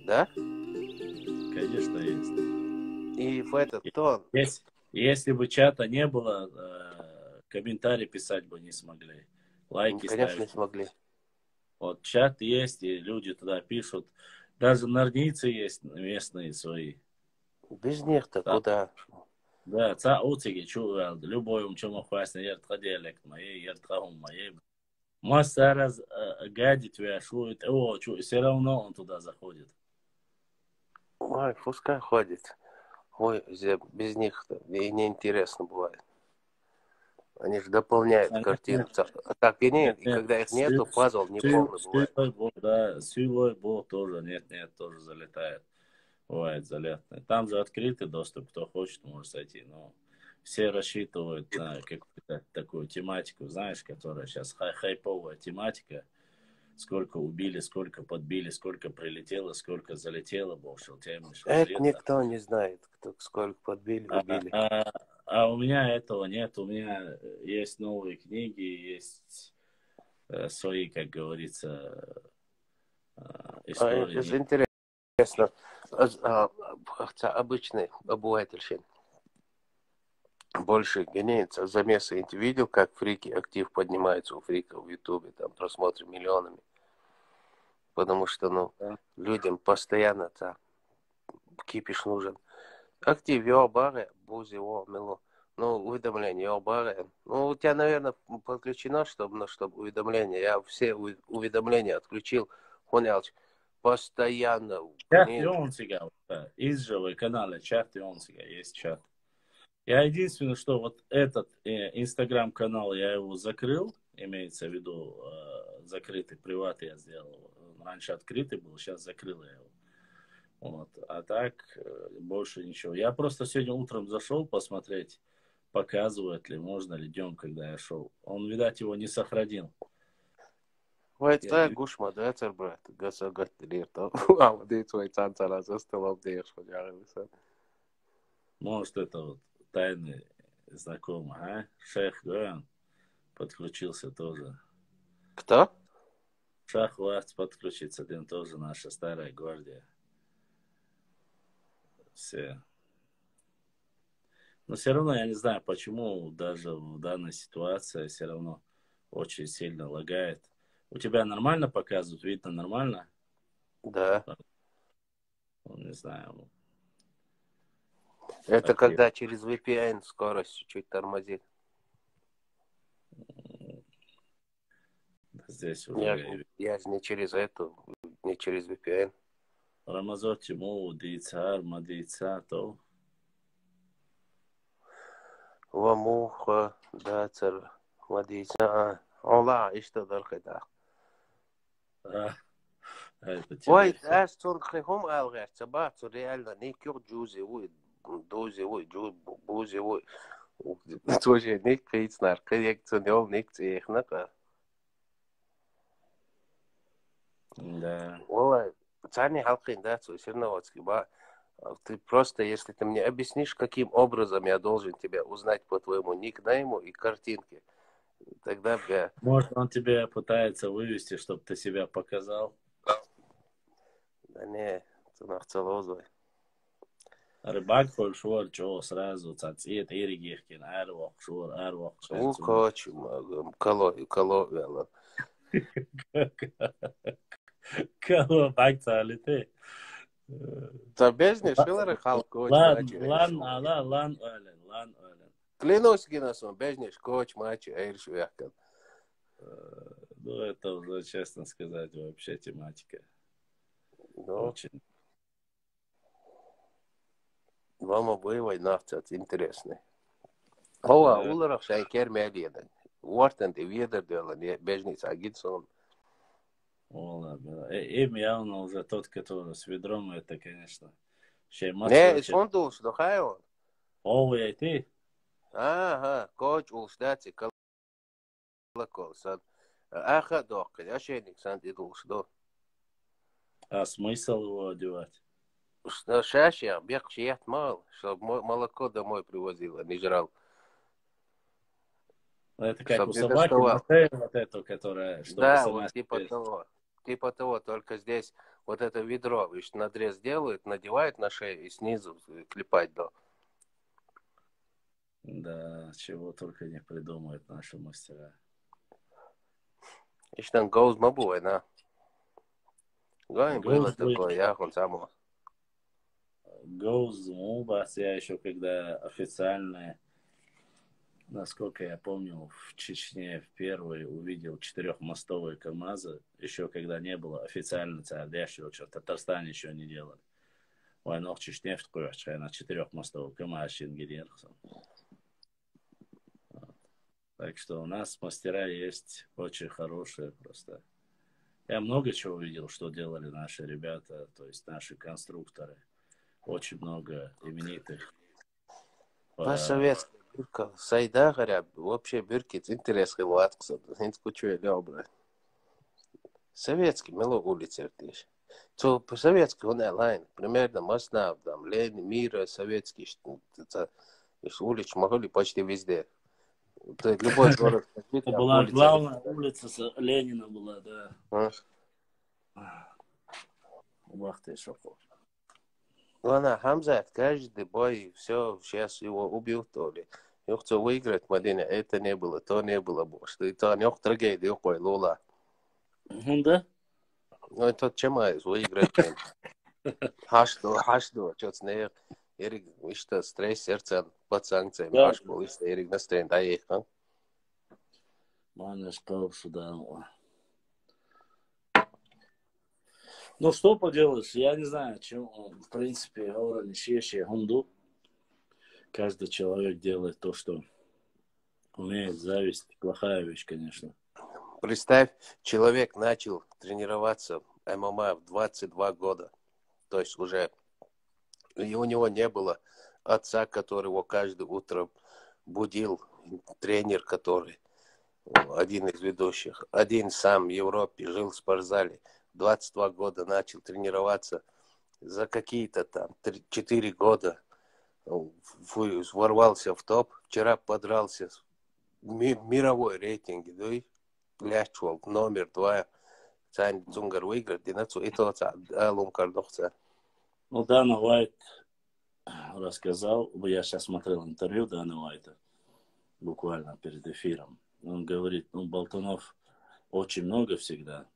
Да? Конечно, есть. И в этот кто? Если бы чата не было, комментарии писать бы не смогли. Лайки Конечно, не ставить. смогли. Вот чат есть, и люди туда пишут. Даже норнийцы есть местные свои. Без них-то Да, куда? да, ца утиги чувал. Любой чем охвастен, ертха диалект моей, ертха ум моей. Масса раз гадит вяшует. Все равно он туда заходит. Ой, пускай ходит. Ой, без них-то и неинтересно бывает. Они же дополняют А картину. А так и нет. И нет, когда их нету, пазл неполный бывает. Силой Бог тоже, нет, тоже залетает. Бывает залетный. Там же открытый доступ, кто хочет, может зайти. Но все рассчитывают на какую-то такую тематику, знаешь, которая сейчас хайповая тематика. Сколько убили, сколько подбили, сколько прилетело, сколько залетело, больше темы, Это взлета. никто не знает, кто сколько подбили, А, убили. а у меня этого нет. У меня есть новые книги, есть свои, как говорится, Это истории. же интересно. Обычный обывательщин. Больше гонится замесы. Ты видел, как фрики, актив поднимается у фриков в Ютубе, там просмотры миллионами. Потому что, Да. людям постоянно кипиш нужен. Актив, йобаре, бузи, мило. Уведомления, йобаре. У тебя, наверное, подключено, чтобы уведомления. Я все уведомления отключил. Хонялч. Постоянно. Чат он сега, изживый канал, чат он сега, есть чат. Я единственное, что вот этот инстаграм-канал, я его закрыл, имеется в виду закрытый, приват я сделал. Раньше открытый был, сейчас закрыл я его. Вот. А так, больше ничего. Я просто сегодня утром зашел посмотреть, показывает ли, можно ли днем, когда я шел. Он, видать, его не сохранил. Vai Я tā не... gušmā brāt, gasagatīr to. Vadīts vai cancelās, es te labdiešu, un jārevisē. Может, это вот тайный знакомый, а? Шейх Гоян подключился тоже. Кто? Шах Варц подключится, один тоже наша старая гвардия. Все. Но все равно я не знаю, почему даже в данной ситуации все равно очень сильно лагает. У тебя нормально показывают? Видно нормально? Да. Не знаю. Это Такой... когда через VPN скорость чуть-чуть тормозит. Здесь Я, уже... я же не через VPN. Рамазот Тиму, Дийцар, Мадийца, то... Вамуха, дацар, водица. Ола, и что дальше, да. Это Ой, тебе... аз цурхихом алгаш, цабацу реально, никюр джузи, дози, бузи, Тоже ник крицнар, коррекционер, ник цехнака. Да. Ола, цани халкин, да, Сырноводский, ты просто, если ты мне объяснишь, каким образом я должен тебя узнать по твоему никнейму и картинке, тогда я... Может, он тебе пытается вывести, чтобы ты себя показал. Да не, ты нахцелозой. Рыбак шур, чего сразу, цацит, иригихкин, арвах, шур, арвах, шерцума. Коч, кало, вела. Кого бак ты? Забежни, шилары халк, коч, мачи, Лан Олен. Клянусь Гиннесом, бежнешь, коч, мачи, эйршвяхкан. Ну, это уже, честно сказать, вообще тематика. Ну, Очень. вам обои нахцат интересный. Ова, Да. уларах шай кермелиена. Уартен и видер делан, бежница Гинсон. Им явно уже тот, который с ведром, это, конечно, Не, шеймацлочек. шондулш, дохайон. Овый, ты? Ага, коч, улшдати, колокол, сан. Аха, дохка, я шейник, сан, идулш, до. А смысл его одевать? Шашья, бег чьят мал, чтобы молоко домой привозила, не жрал. Это как у Чтоб не собаки на доставал. шее вот эту, которая, чтобы Да, вот сама типа себе... того. типа того, только здесь вот это ведро, видишь, надрез делают, надевают на шею и снизу клепать, да. Да, чего только не придумают наши мастера. И что там гоуз мабуй, на. Гоем было Гоуз такое, я он само. Гоуз Мубас, я еще когда официально, насколько я помню, в Чечне впервые увидел четырехмостовые КамАЗы, еще когда не было официально царящего, что в Татарстане еще не делали. Войну в Чечне в такой, на четырехмостовый КамАЗ Шингиренхсон. Так что у нас мастера есть очень хорошие просто. Я много чего видел, что делали наши ребята, то есть наши конструкторы. Очень много именитых. По-советски бирка сайда говоря, вообще бирки интерес хилуаткса, инт кучу добре. Советский мело улице тиш. То по-советски он лайн, примерно Моснав, там, Ленин, Мира, советский, что улиц могли почти везде. То есть любой город, Это а была улица. главная улица Ленина была, да. Ух ты, шоку. Ладно, Хамзат каждый бой, все, сейчас его убил то ли. Я хочу выиграть в Мадине, это не было, то не было, что это не трагедия, какой лула. Да? Ну, это чем выиграть, Haşlı, çok ne erik işte stres sercen пацан цем Да. аш был işte erik настроен да ехал. Маня сказал, что да. Ну, что поделаешь, я не знаю, чем, в принципе, говорили, чеши, хунду. Каждый человек делает то, что умеет. Зависть плохая вещь, конечно. Представь, человек начал тренироваться ММА в 22 года. То есть уже и у него не было отца, который его каждое утро будил, тренер, который один из ведущих, один сам в Европе жил в спортзале, 22 года начал тренироваться, за какие-то там 4 года ворвался в топ, вчера подрался в мировой рейтинге, да и Ляшчвол номер 2, Цань Цунгар выиграет, и то Алум Кардохца. Ну, Дана Уайт рассказал, я сейчас смотрел интервью Дана Уайта, буквально перед эфиром. Он говорит, ну, болтунов очень много всегда.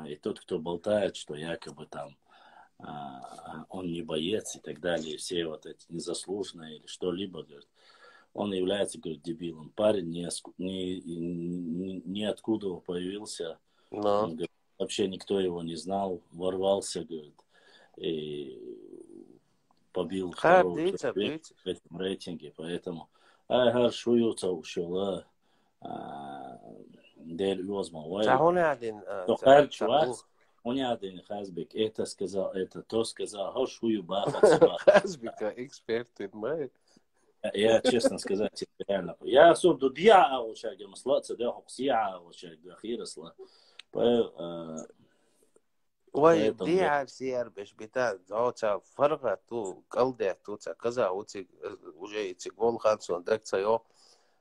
И тот, кто болтает, что якобы там он не боец и так далее, все вот эти незаслуженные или что-либо, говорит, он является, говорит, дебилом. Парень ниоткуда появился. Но. Он, говорит, вообще никто его не знал. Ворвался, говорит, и побил второго человека в этом рейтинге. Поэтому шуются ушел. Дель возьма. Он один Хазбек это сказал, это то сказал, хошую бахат. Хазбека эксперт, май. Я честно сказать, реально. Я особо до дья шаги маслаться, да хоксия шаги ахирасла. Ой, дья сер беш бита, заоца фарга ту калде туца каза уци уже эти гол Хансон декцайо.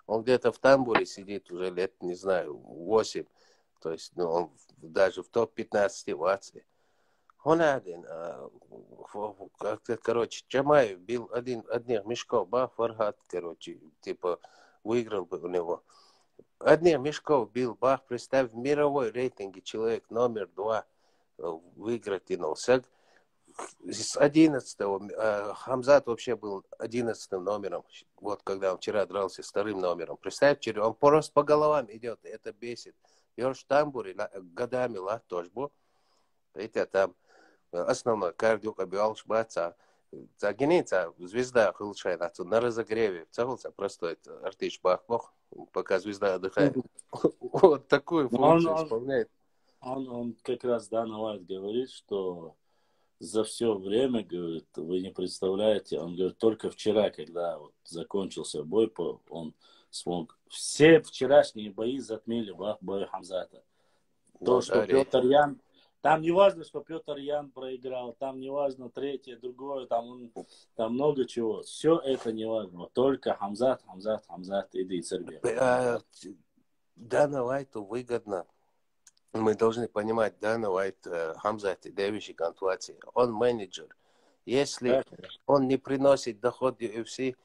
Он где-то в тамбуре сидит уже лет, не знаю, 8. То есть, ну, он даже в топ-15 в Азии. Он один, короче, Чамаев бил одних мешков, Фархат, короче, типа, выиграл бы у него. Одних мешков бил, представь, в мировой рейтинге человек номер 2 выиграть и носок. С 11-го, Хамзат вообще был 11-м номером, вот когда он вчера дрался с 2-м номером. Представь, он просто по головам идет, это бесит. Йорш тамбури годами тоже был. Видите, там основной кардио объявлял баца. Загинется звезда хулшает, а на разогреве целился просто артиш бахмох, пока звезда отдыхает. Вот такую функцию исполняет. Он как раз Дана Уайт говорит, что за все время, говорит, вы не представляете, он говорит, только вчера, когда вот закончился бой, он смог, все вчерашние бои затмили бой Хамзата. То, что Петр Ян, там не важно, что Петр Ян проиграл, там не важно третье, другое, там много чего, все это не важно, только Хамзат, иди Сербия. Дана Уайту выгодно мы должны понимать, Дана Уайт, Хамзат и Дэвиши Контуации, он менеджер. Если он не приносит доход UFC,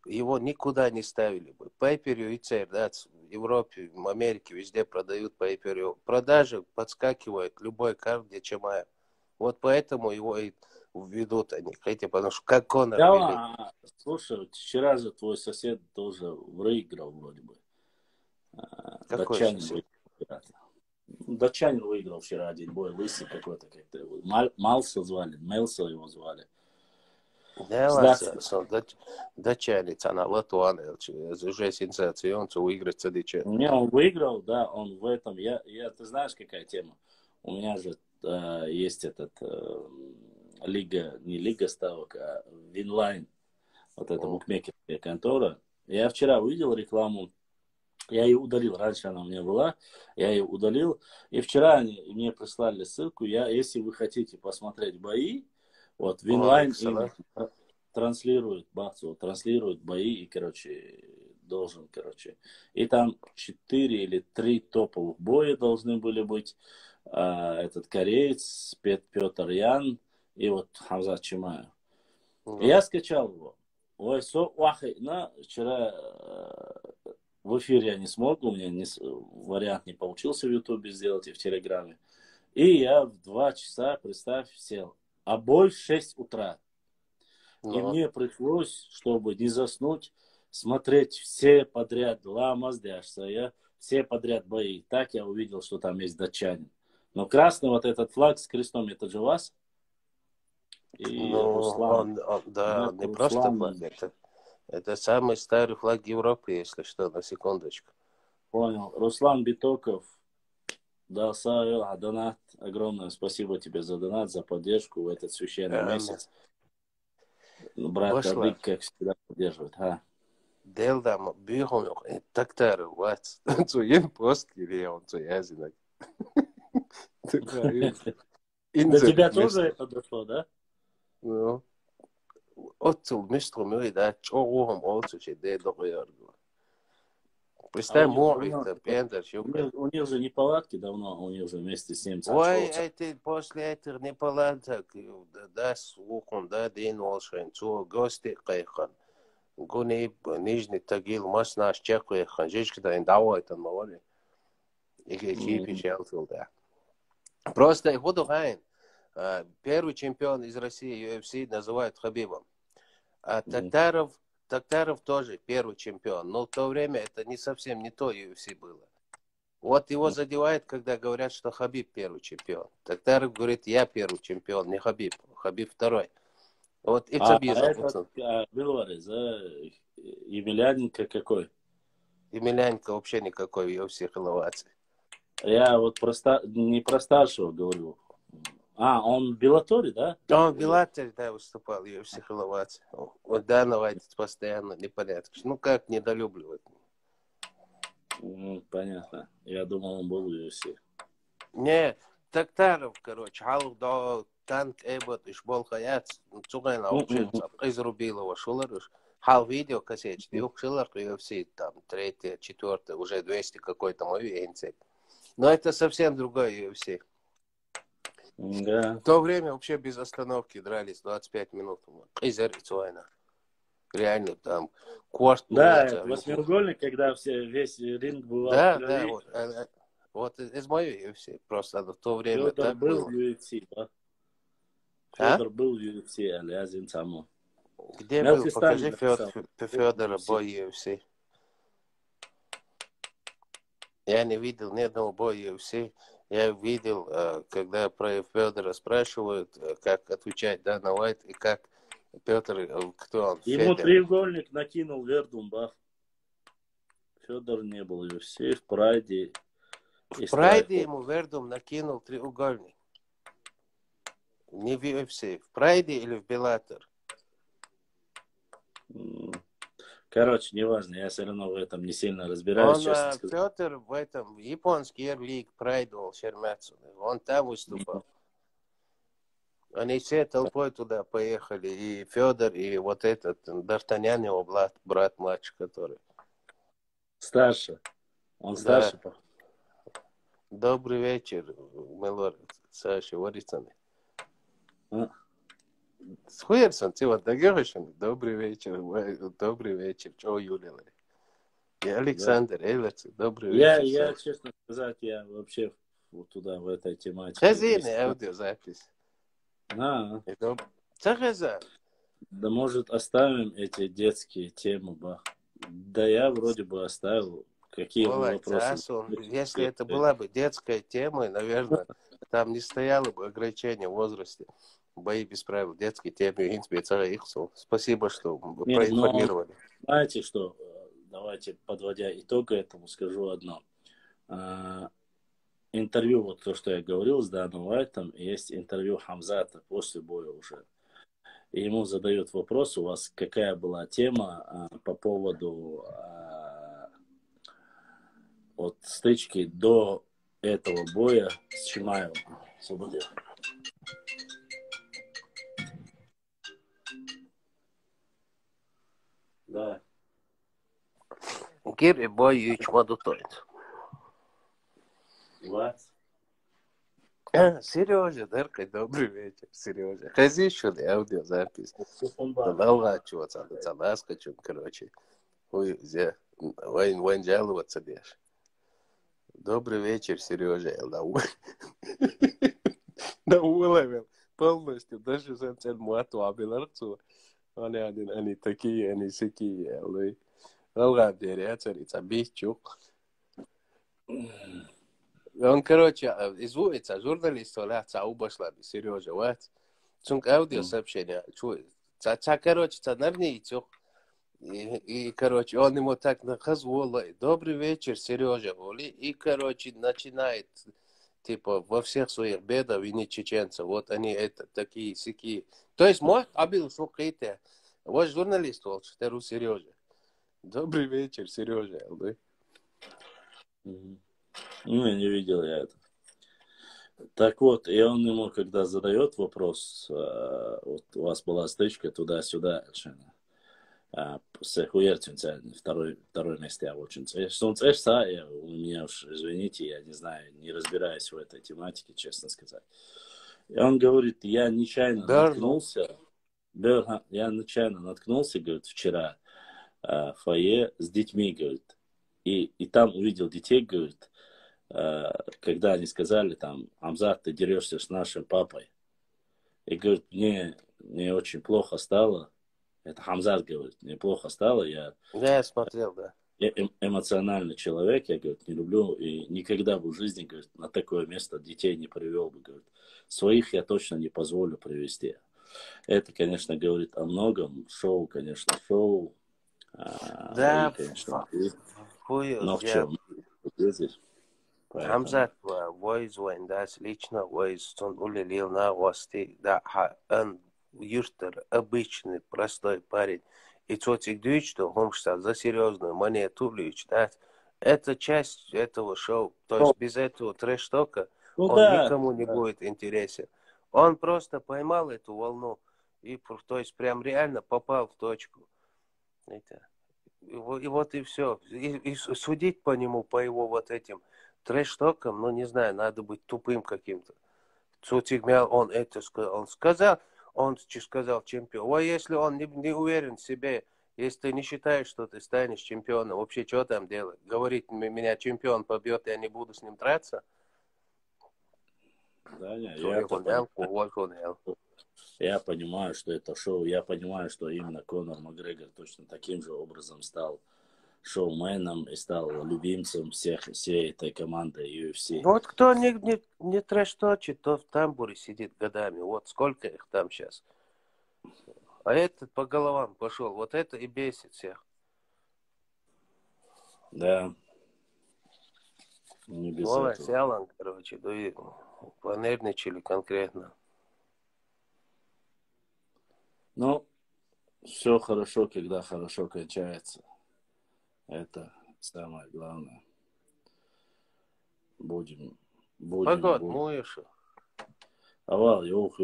его никуда не ставили бы. Pay-per-view и CR, да, в Европе, в Америке, везде продают pay-per-view. Продажи подскакивают любой карт, где ЧМА. Вот поэтому его и введут они. Хотя, потому что как Конор вели. Слушай, вчера же твой сосед тоже выиграл вроде бы. Какой Датчанин сосед? выиграл. Датчанин выиграл вчера один бой, лысый какой-то, как-то. Малса звали, Мелса его звали. Датчанец, она Латуана, уже сенсационно выиграть цадича. Не, он выиграл, да, он в этом. Ты знаешь, какая тема? У меня же есть лига, не лига ставок, а Винлайн. Вот эта букмекерская контора. Я вчера увидел рекламу. Я ее удалил. Раньше она у меня была. Я ее удалил. И вчера они мне прислали ссылку. Если вы хотите посмотреть бои, вот Винлайн им транслирует бои и, должен. И там 4 или 3 топовых боя должны были быть. Этот кореец, Петр Ян и вот Хамзат Чимаев. Я скачал его. Вчера в эфире я не смог, у меня вариант не получился в Ютубе сделать и в Телеграме. И я в 2 часа, представь, сел. А бой в 6 утра. И мне пришлось, чтобы не заснуть, смотреть все подряд все подряд бои. Так я увидел, что там есть датчанин. Но красный вот этот флаг с крестом, это же вас? И Руслан. Да, не просто флаг, это самый старый флаг Европы, если что, на секундочку. Понял. Руслан Битоков дал донат. Огромное спасибо тебе за донат, за поддержку в этот священный месяц. Брат Кадык, как всегда, поддерживает. Делдам бюхом тактар ват. Цуен поски он цуязинок. До тебя тоже это дошло, да? Ну. Отцул миструмы, да, чоугом отцучи, да, договорю. Представь, море-то, пендер, щука. У них же неполадки давно, у них же вместе с немцами. Ой, это после этих неполадок, да, слухом, да, день волшебен, цу, гости кайхан. Гуни, Нижний Тагил, мост наш чекуехан, жечка-то индауа это мовали. И кипи шелтил, да. Просто я буду гайн. Первый чемпион из России UFC называют Хабибом. А Токтаров тоже первый чемпион. Но в то время это не совсем не то UFC было. Вот его задевает, когда говорят, что Хабиб первый чемпион. Токтаров говорит, я первый чемпион, не Хабиб. Хабиб второй. Вот и Белорис, Емельяненко какой? Емельяненко вообще никакой в UFC хиловации. Я вот не про старшего говорю. Он в Беллаторе, да? Он в Беллаторе, да, выступал, UFC хиловации. Вот данного постоянно непонятно. Ну как недолюбливать? Понятно. Я думал, он был в UFC. Не, Токтаров, короче, халк до танк эбот ишбол хаят, цугайна общается, изрубил его шуларыш. Хал видео кассет, двух шиллар UFC, там, 3-й, 4-й, уже 200 какой-то мой венцик. Но это совсем другой UFC. Да. В то время вообще без остановки дрались 25 минут. Реально там кварт. Да, это восьмиугольник, когда весь ринг был в крови. Да, вот из моей UFC. Просто в то время Федор так был было. в UFC, да? Федор был в UFC, Алязин само. Где был? Покажи Федора бой UFC. Я не видел ни одного боя UFC. Я видел, когда про Федора спрашивают, как отвечать Дана Уайт и как Петр, кто он? Ему треугольник накинул Вердумбах. Федор не был в UFC, в Прайде. В Прайде ему Вердум накинул треугольник. Не в UFC. В Прайде или в Беллатор? Короче, неважно, я все равно в этом не сильно разбираюсь, честно сказать. Петр в этом, японский Эрлиг Прайдвол Шермяцу, он там выступал. Они все толпой туда поехали, и Федор, и вот этот, Д'Артаньян, его брат младший, который. Старше. Он старше, Добрый вечер, Мелор, Саша Варицаны. А? Схуерсон, ты вот догерышен. Добрый вечер, чё Юлия? И Да. Александр Эйлерс, добрый вечер, Я, Саша. честно сказать, я вообще вот туда, в этой тематике весь... Хазина аудиозапись. А, Цахаза. да может оставим эти детские темы, ба. Да я вроде бы оставил. Какие вы Володь, вопросы если задаете? это была бы детская тема, наверное, там не стояло бы ограничение в возрасте. Бои без правил, детские темы, в принципе, спасибо, что Не, но проинформировали. знаете что, давайте, подводя итог этому, скажу одно. А, интервью, вот то, что я говорил с Даном Уайтом, есть интервью Хамзата после боя уже. И ему задают вопрос, у вас какая была тема по поводу от стычки до этого боя с Чимаевым. Освободил. Да. Гири боюч мадутоид. What? Сережа, Дерка, добрый вечер, Сережа. Хазишь ли аудиозапись? Куфунба. Талала, чего, Цаласка, короче. Вань жаловаться дешь. Добрый вечер, Сережа. Да уловил полностью, даже за цель муату абиларцу. Они такие, они сякие. Алга дерется, это бичук. Он, короче, изводится, журналист, ца убашла, Сережа, вот. Цунк аудиосообщение, чуй. Короче, нарнитюк. И, короче, он ему так наказывал, добрый вечер, Сережа, и, короче, начинает, типа, во всех своих бедах винить чеченцев. Вот они это, такие, сякие. То есть, мой абил шукайте. Вот журналист, вот, что Сережа. Добрый вечер, Сережа, Ну, я не видел я это. Так вот, и он ему, когда задает вопрос, вот у вас была стычка туда-сюда, с Хуертин, второй месте, я очень у меня уж, извините, я не знаю, не разбираюсь в этой тематике, честно сказать. И он говорит, я нечаянно Берну. наткнулся, говорит, вчера в фойе с детьми, говорит, и там увидел детей, говорит, когда они сказали, там, Амзат, ты дерешься с нашим папой. И говорит, мне очень плохо стало. Это Хамзат говорит, мне плохо стало, Да, я смотрел, да. я эмоциональный человек, я, говорит, не люблю и никогда бы в жизни, говорит, на такое место детей не привел бы, говорит. Своих я точно не позволю привести. Это, конечно, говорит о многом. Шоу, конечно, шоу. Бои, Да, конечно, хуй, но в я чем? Здесь, поэтому... Хамзат voice when that's лично voice он улилил на гости, да, он юртер, обычный, простой парень. И цотик дюйч, что он что за серьезную монету лич, да, это часть этого шоу. То есть без этого трэш-тока Ну он да, никому не да. будет интересен. Он просто поймал эту волну и, то есть, прям реально попал в точку. Это. И вот и все. И судить по нему, по его вот этим трэш-токам, ну, не знаю, надо быть тупым каким-то. Цутигмял, он это сказал, он сказал чемпион. А если он не уверен в себе, если ты не считаешь, что ты станешь чемпионом, вообще что там делать? Говорит, меня чемпион побьет, я не буду с ним драться? Да, не, я понимаю, что это шоу, я понимаю, что именно Конор Макгрегор точно таким же образом стал шоуменом и стал любимцем всей этой команды UFC. Вот кто не трэш-точит, то в тамбуре сидит годами. Вот сколько их там сейчас. А этот по головам пошел. Вот это и бесит всех. Да, не без Вова этого. Сялан, короче, да и понервничали конкретно. Но все хорошо, когда хорошо кончается. Это самое главное. Будем. Погодь, муешь. Авал, юх.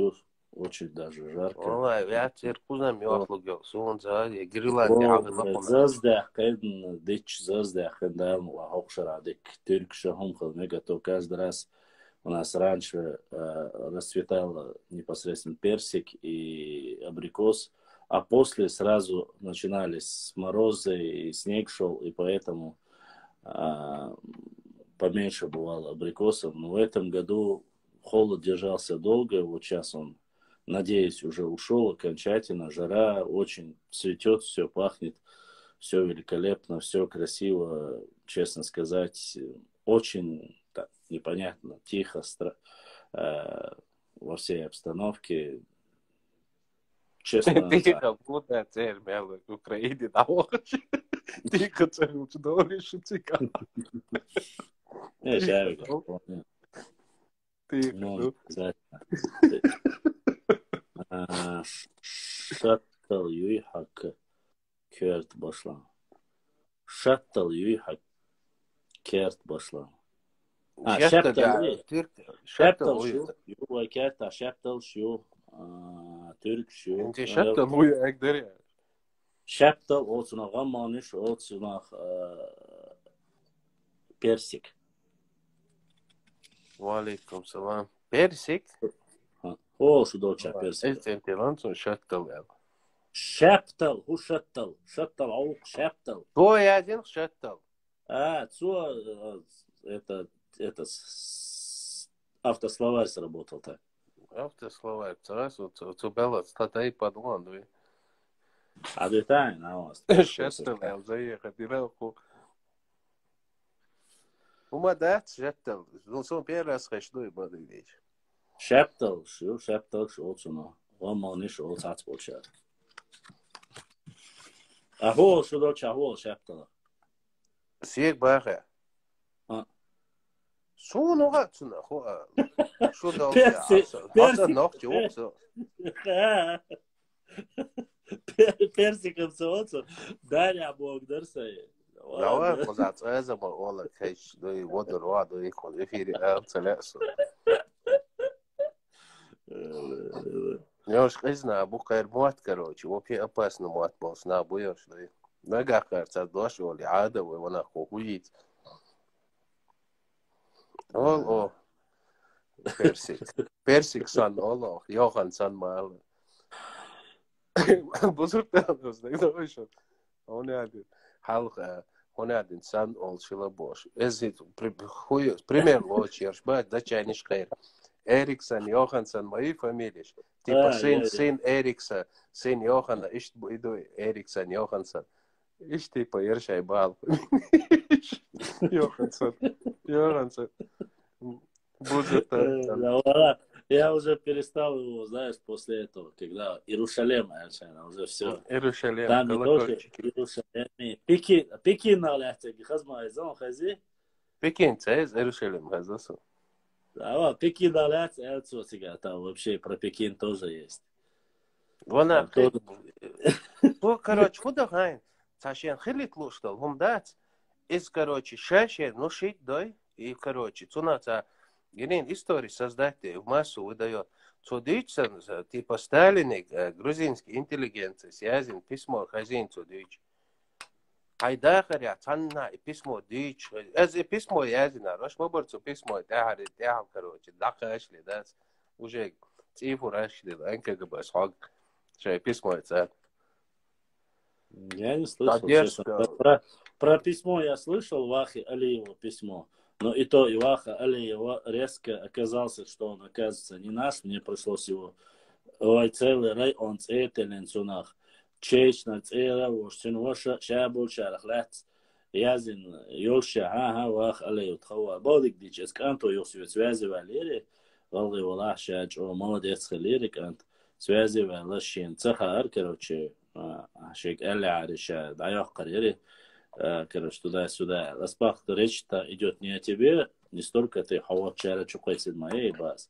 очень даже жарко. والله يا تركوزم يوخلق سون زاد جريلاندي О, عقل لقمة заздах, кайден, дичь заздах, да, лахокшара, дик, тюркша, хумхал, мега, то каждый раз у нас раньше расцветал непосредственно персик и абрикос, а после сразу начинались морозы, и снег шел, и поэтому поменьше бывало абрикосов. Но в этом году холод держался долго, вот сейчас он, надеюсь, уже ушел окончательно. Жара очень цветет, все пахнет, все великолепно, все красиво, честно сказать. Очень так, непонятно, тихо, во всей обстановке. Честно, да. Тихо, будто цель мелок в Украине на очи. Тихо, цель лучше говоришь, цикал. Не, Тихо, Шавик, ну. вполне Тихо, можно ну. сказать. Шаттл юйхак керт башлан. Шаттл юйхак керт башлан. Шаттл, Türk, Шаттл Шаттл, шу, ю керт, шаттл шу, Türk шу. انت Шаттл ويا اقدر يعني. Шаттл отсюда гамманиш, отсюда персик. وعليكم السلام. Persik. О, шудоча персик. انت لانسون Шаттл يعني. Шаттл, ху шаттл, шаттл, аук шаттл. هو يا دين Шаттл. Это автословарь сработал так. Автослова, раз вот цубела статай подвон. А деталь на вас. Шаттл, я заехать и рауку. وما دات Шаттл. Ну, сон первый раз хочу и буду видеть. Шаптал, шо отсюда. Гаммани шо отсац болчар. Ахо, шудоча, ахо, шаптал. Сек баха. Су нога цуна хо. Шо да аса ног чоксо. Персиком соотсо. Дарья Богдарсай. Лава позац аза ма ола кайш до и воду роа до и хол эфири целесо. Я уж не знаю, букайр мат, короче, вообще опасно мат был, сна боешь, да и нога, кажется, дошел, адовый, вона хохуит. О, персик. Персик сан, оло, Йохан сан мал. Бузуртан, да еще. Он один, халка, он один сан, ол шила бош. Эзит, пример лучше, бать, да чайнишкайр. Эриксон, Йоханссон, мои фамилии. Типа сын Эрикса, сын Йохана, ищ иду Эриксон, Йоханссон. Ищ типа Ершай Бал. Йоханссон. Будет так. Я уже перестал его, знаешь, после этого, когда Иерусалим, уже все. Иерусалим, Там не только колокольчики. Иерусалим. Пекин аляхтеги, хазма айзан хази. Пекин, цез, Иерусалим, хазасу. Да, Пекин алят, там вообще про Пекин тоже есть. Вона, ну, короче, куда гайн? Сашен хилит луштал, хумдать. Из, короче, шашер, ну, шить, дай. И, короче, цунаца, генин истории создать в массу выдает. Цудыч, типа Сталиник, грузинский интеллигенция, связан письмо хозяин цудыч. Хайдахаря, цанна, и письмо дыч. Это письмо язина, рош моборцу письмо, тахари, тахам, короче, дахашли, да, уже цифру рашли, НКГБ, схог, что письмо это. Я не слышал, честно. Про письмо я слышал, Вахи Алиева письмо. Но и то Иваха Алиева резко оказался, что он, оказывается, не наш. Мне пришлось его целый район цетелен сунах. Чечно цера, вошсин воша, шабул шарахлят. Язин Йолша, Вах Алиев тхауа. Балдик дич, эсканто Йосифет связи валери. Валги валах шач, о молодец халери кант. Связи валашин. Цахар, короче, шейк Эли Ариша, дайох карьере. Короче, туда-сюда. Распах речь-то идет не о тебе, не столько ты хават чара чукайсид моей бас.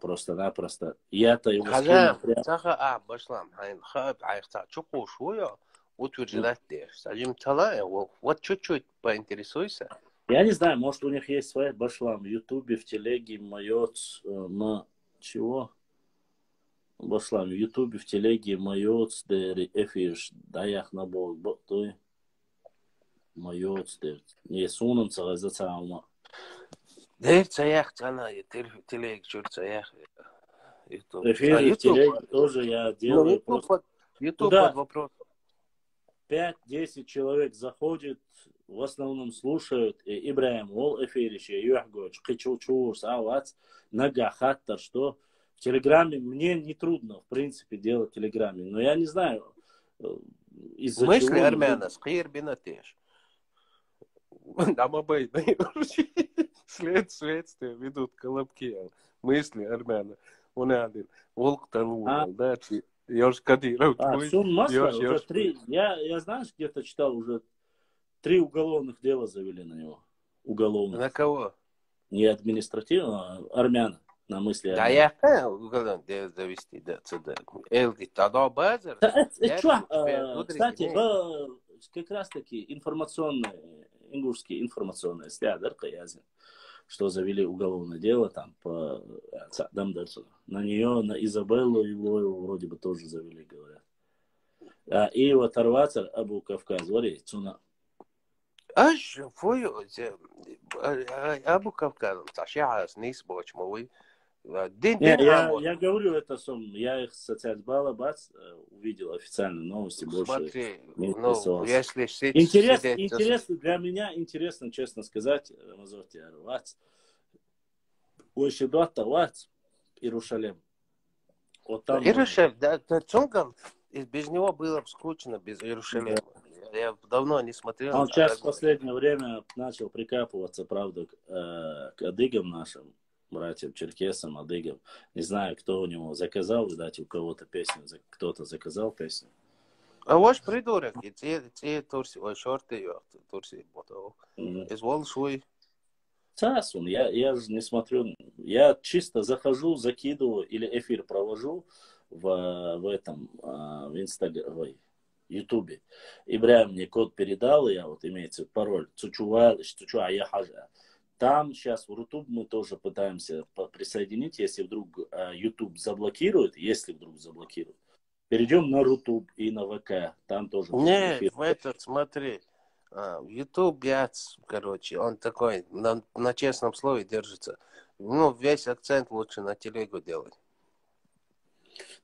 Просто-напросто. Я-то его Хазам, цаха башлам, хайн хаб, айхта чуку шуя, утверждать дешь. Садим талая, вот чуть-чуть поинтересуйся. Я не знаю, может у них есть своя башлам в Ютубе, в Телеге, чего? Башлам в Ютубе, в телеге, майоц, дери, эфирш, даях на бол, той, майоц, дери. Не сунам за цаума. Дэр цаях цана, телег чур цаях. YouTube. А Эфиры в YouTube, телеге тоже я ну, делаю просто. YouTube под Туда вопрос. 5-10 человек заходит, в основном слушают, и Ибраим, ол эфирище, юхгоч, кычучур, савац, нага, хаттар, что в Телеграме мне не трудно, в принципе, делать в Телеграме, но я не знаю, из-за Мысли чего армяна, скир бинатеш. Нам обоим следствие ведут колобки. Мысли армяна. Он один. Волк танул, да, Ёж Кадиров твой, Сун Масло уже ёж твой. 3, я знаешь, где-то читал, уже 3 уголовных дела завели на него. Уголовных. На кого? Не административно, а армян. На мысли Да армян. я уголовно завести, да, цеда. Элди, тогда базар. Кстати, как раз таки информационные, ингушские информационные слядер, что завели уголовное дело там по на нее, на Изабеллу его вроде бы тоже завели, говорят. И вот Арвацар Абу Кавказ, говорит, цуна. Аж фою, Абу Кавказом, ташиас, нисбоч, мой. Я говорю это я их социальный балабац увидел официальные новости, больше Смотри, не ну, интересовался. если Интересно, для меня интересно, честно сказать, Рамазовти Арвац, Уэшидуатта Вац, Иерусалим. Вот там Иерусалим, да, Цунгам, без него было бы скучно, без Иерусалима. Да. Я давно не смотрел. Он сейчас в последнее время начал прикапываться, правда, к адыгам нашим, братьям, черкесам, адыгам. Не знаю, кто у него заказал, видать, у кого-то песню, кто-то заказал песню. А ваш придурок, и те турси, ой, шорты, турси, ботов. Извол свой. Цасун, я же не смотрю, я чисто захожу, закидываю или эфир провожу в этом, в Инстаграме, в Ютубе. Ибраим мне код передал, я вот имеется пароль, там сейчас в Рутуб мы тоже пытаемся присоединить, если вдруг YouTube заблокирует, перейдем на Рутуб и на ВК, там тоже. Нет, в этот, смотри. В YouTube, короче, он такой, на честном слове держится. Ну, весь акцент лучше на телегу делать.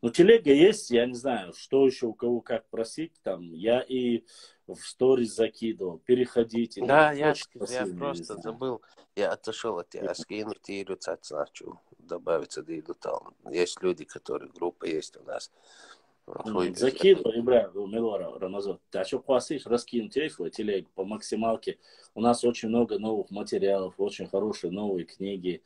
Ну, телега есть, я не знаю, что еще у кого как просить там. Я и в сторис закидывал, переходите. Да, ну, я красиво, просто забыл, я отошел от тебя, скинуть и хочу добавиться, да иду там. Есть люди, которые, группа есть у нас. Закидывай, Ибраим, Милора, Рамазан. Ты о чем хвастаешь? Раскинь телегу по максималке. У нас очень много новых материалов, очень хорошие новые книги.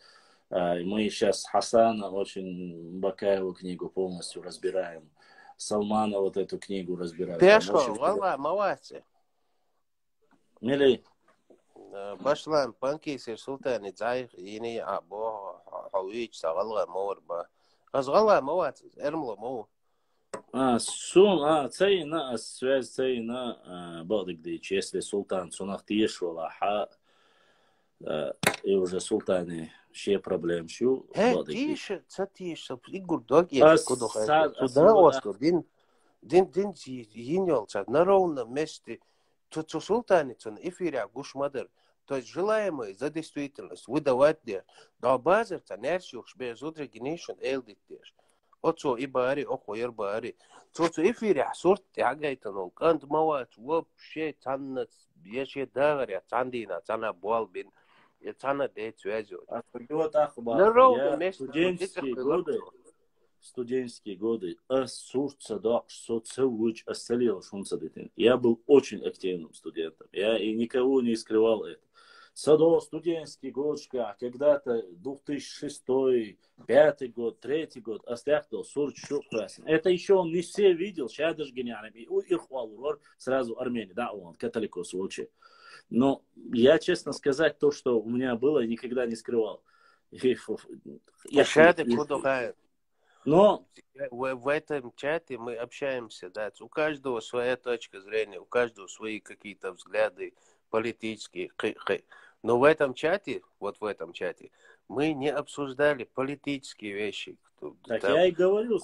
Мы сейчас Хасана, очень Бакаеву книгу полностью разбираем. Салмана вот эту книгу разбираем. Пешко, вала, молодцы. Мили. Башлам, панкисер, султани, дзайх, ини, або, хауич, сагалга, морба. Азгала, молодцы, эрмло, мол. Цейна, связь цейна, Багдыч, если султан сунахтиеш валаха, и уже султаны, все проблемы, что тише, игур доги, куда ходят. Туда остро, дин, енёл, на ровном месте. Тут султаницын, эфиря, гушмадыр. То есть желаемое за действительность выдавать де. Да базар, нерсюх, без удрегенейшн, элдиттеш. Отцо и бари, охуер бари. Цоцо эфиря, сорт тягайтанул. Кант мавац, вообще цаннац, еше дагаря, цандина, цана буалбин. Я цана дейт связывать. Студенческие годы, я был очень активным студентом. Я и никого не скрывал это. Студенческий год, когда-то 2006, 2005 год, 2003 год, остяхтал 40 красен. Это еще он не все видел, сейчас даже гениальный. Сразу Армения, да, он католикос вообще. Но я, честно сказать, то, что у меня было, никогда не скрывал. Но в этом чате мы общаемся, да, у каждого своя точка зрения, у каждого свои какие-то взгляды политические. Но в этом чате, Мы не обсуждали политические вещи. Так Там, я и говорю,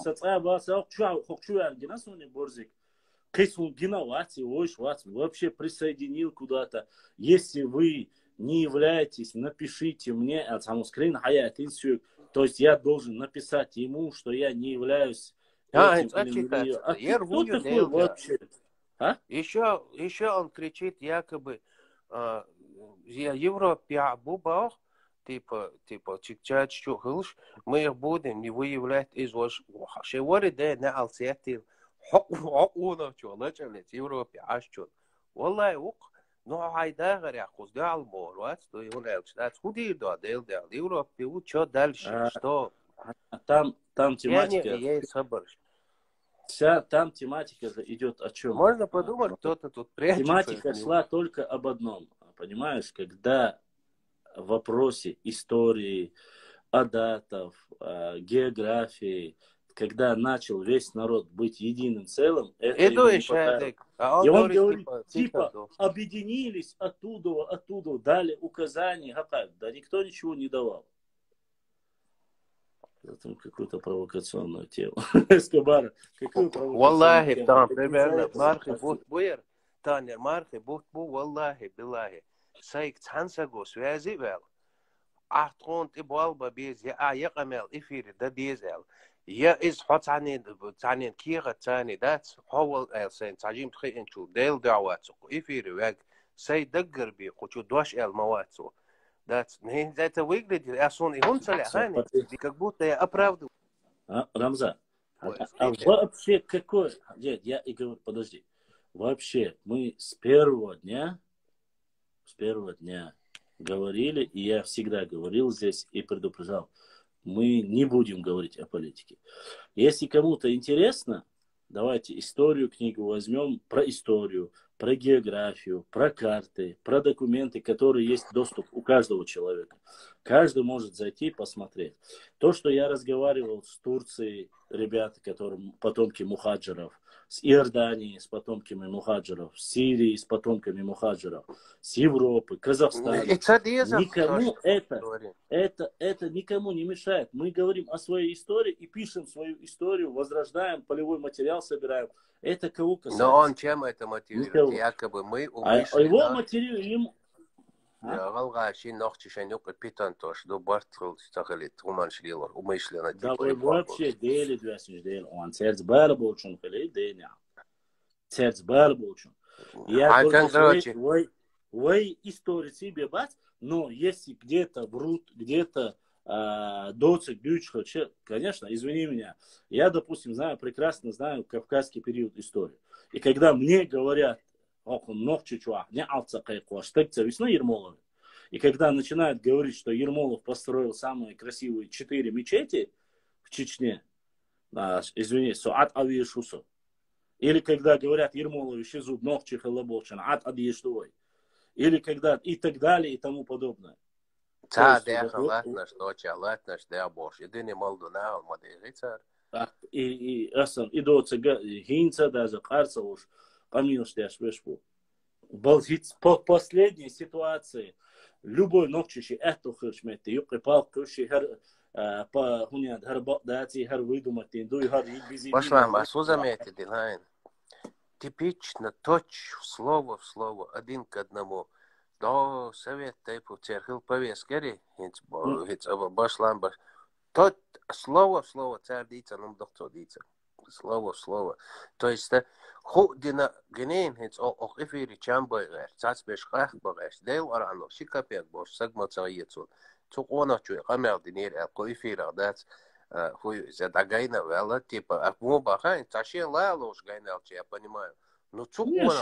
вообще присоединил куда-то. Если вы не являетесь, напишите мне, то есть я должен написать ему, что я не являюсь этим или... А ты я кто рвую такой делда. вообще? А? Еще он кричит якобы, я Европе бубах, типа, чик-чач, чухылш, мы их будем не выявлять из ваш шевори, да, на алсетил, хокуна, чулачалец, Европе, ашчун. Валлай, ук, но айда горя, хузда алмор, вот, что и он элчтац, худи да, дел, Европе, что дальше, что? Там Я не, тематика, я сабар. там тематика идет о чем? Можно подумать, кто-то тут прячется. Тематика шла только об одном, понимаешь, когда в вопросе истории, адатов, географии, когда начал весь народ быть единым целым, это ему не понравилось. И он говорит, типа, объединились оттуда, дали указания. Да никто ничего не давал. Это какую-то провокационную тему. Эскобар, какую провокационную Валлахи, тему? там, примерно, мархи бут буер, танер, мархи бут бу, валлахи, биллахи. Сайк цансаго связи вел. Ахтронт ибуалба без, я камел, эфире, да дизел. Я из хотанин кира тани, дат, хавал элсен, тажим тхиенчу, дейл дауатсу, эфире, вег, сай даггар би, хочу дош эл маватсу. Это выглядит, а сон и он целяхани, как будто я оправдываю. Рамза, вообще какой... Нет, я и говорю, подожди. Вообще, мы с первого дня говорили, и я всегда говорил здесь и предупреждал, мы не будем говорить о политике. Если кому-то интересно, давайте историю книгу возьмем про историю, про географию, про карты, про документы, которые есть доступ у каждого человека. Каждый может зайти и посмотреть. То, что я разговаривал с Турцией, ребята, которые потомки мухаджиров, с Иорданией с потомками мухаджиров, с Сирией с потомками мухаджиров, с Европы, Казахстана. Никому это никому не мешает. Мы говорим о своей истории и пишем свою историю, возрождаем, полевой материал собираем. Это кого касается? Но он чем это мотивирует? Якобы мы умышленно... А его мотивируем... غالغاشي نوختي شنوق البيتان توش دو بارتل تغلي ترومان شليلور умышленно Да вообще дели двясни дели. Он церц бар болчун хели деня. Церц бар болчун. Я говорю, вы историцы бебать, но если где-то врут, где-то доцик, дючка, конечно, извини меня. Я, допустим, прекрасно знаю кавказский период истории. И когда мне говорят, и когда начинают говорить, что Ермолов построил самые красивые 4 мечети в Чечне, извини, Суат Авиешусу, или когда говорят Ермолов Шизуб Нохчих Лаболчин, Ат Адьештуой, или когда и так далее и тому подобное. И доца гинца даже карца уж помимо что я швешпу. По последней ситуации любой ногчищи это хуршмети юқи палкуши хар по хуняд хар бадати хар выдумать инду и хар бизи. Пошлам, а что заметили, Лайн? Типично, слово в слово, один к одному. До совет типу церхил повескари, хиц башлам баш. Тот слово в слово царь дица, нам доктор дица. Слово в слово. То есть, худина гнейн хиц ох эфири чамбайгаш, цацбеш хахбагаш, дейл арано, шикапек бош, сагмацаецун. Цукона чуй, камел динер, ко эфира, дац, хуй, задагайна вела, типа, акмубаха, таши лалош гайналчи, я понимаю. Ну, цукона,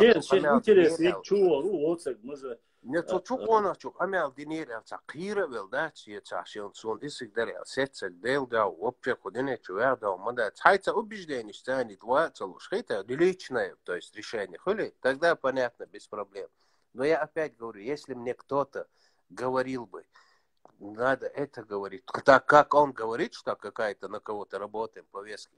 интересно, чуо, оцек, мы же... Нет, цукона, чук, камел динер, цакира вел, дац, я цашион сон, исик даря, сетсек, дейл дау, вообще, худине, чуяр дау, мада, цайца убеждение, станет, два, целуш, хейта, личное, то есть, решение, хули, тогда понятно, без проблем. Но я опять говорю, если мне кто-то говорил бы, надо это говорить, так как он говорит, что какая-то на кого-то работаем, повестки,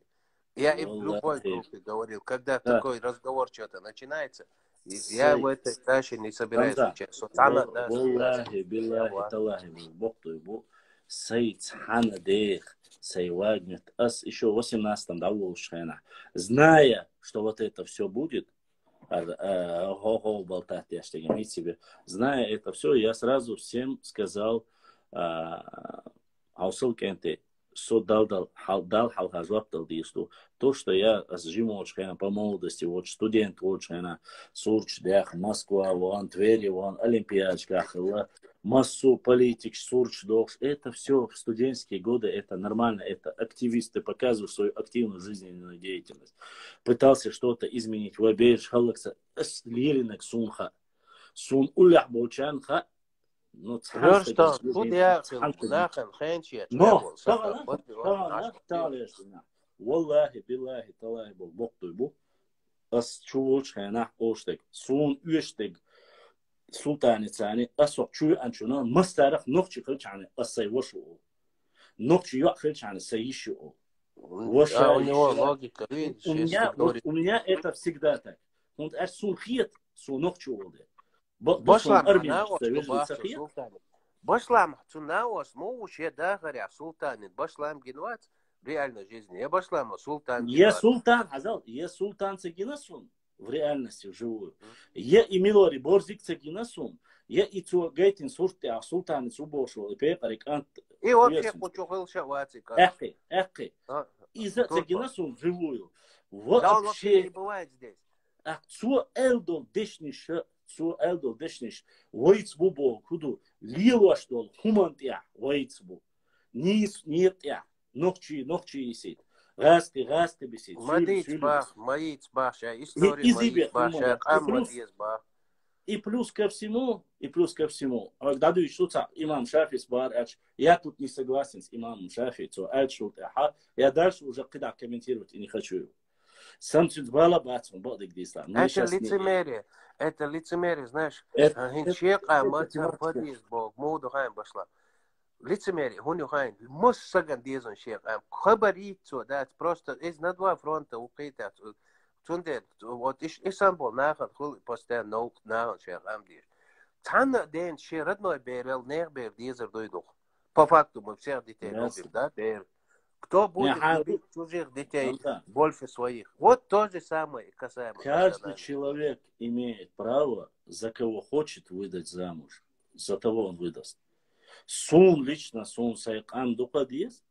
я и в любой группе говорил, когда такой разговор что-то начинается, я в этой каше не собираюсь участвовать. Валлахи, биллахи, талахи, бог твой, бог. Сейцханадех, Сейвагнет, ас еще в 18-м, да, зная, что вот это все будет, болтать, я что имею себе, зная это все, я сразу всем сказал, аусыл кенте, дал халхажвап дал дисту, то, что я с Жимочкой по молодости, вот студент, вот на Сурчдях, Москва, вон, Твери, вон, Олимпиадчках, массу политик, Сурчдох, это все в студенческие годы, это нормально, это активисты показывают свою активную жизненную деятельность. Пытался что-то изменить, вабеж, халакса, лиринок сунха, сун улях болчанха, но Рёрштан, тут я нахан хэнчи, но والله بالله طلع بالبقط بو أس شوش هنا أوشتك سون يشتك سلطان ثاني أسوق شو أنشنا مستعرف نقطة خلش عن السي وشو نقطة يأخذ عن السي شو وش у него логика, видишь, у меня это всегда так. Он аж сун хит сун нقطة волде. Башлам Башлам цунауас муж я дахаря султанин. Башлам генват в реальной жизни. Я башлам султан. Я султан, Азал, я султан цегинасун в реальности вживую. Я и милори борзик цегинасун. Я и цугайтин сурте, а султан цубошел и пепарик ант. И вообще хочу хылша вацика. Эхи. И за цегинасун вживую. Да он вообще не бывает здесь. А цу элдол дешниш, воицбу бол, худу, лилуаштол, хумантия, воицбу. Нет я. Ногчи есит. Расты бесит. Маиц бах, история маиц бах, И плюс ко всему, дадуй шуца имам Шафи сбар, я тут не согласен с имамом Шафи, я дальше уже когда комментировать и не хочу. Сам чудвала бацман, бодик дисла. Это лицемерие, знаешь. Хинчек, а мацар подъезд бог, моду хайм башла. Лицемерие, хуню хайм, мус саган дизон шек, хабарицу, да, просто из на два фронта укита. Тунде, вот Истанбул нахан, хул постоянно наук нахан шек, амдиш. Тана ден ше родной берел, нех бер дизер дойдух. По факту мы всех детей любим, да, бер. Кто будет любить чужих детей больше своих? Вот то же самое касаемо. Каждый человек имеет право, за кого хочет выдать замуж. За того он выдаст. Сун лично, сун сайкам дукадиес,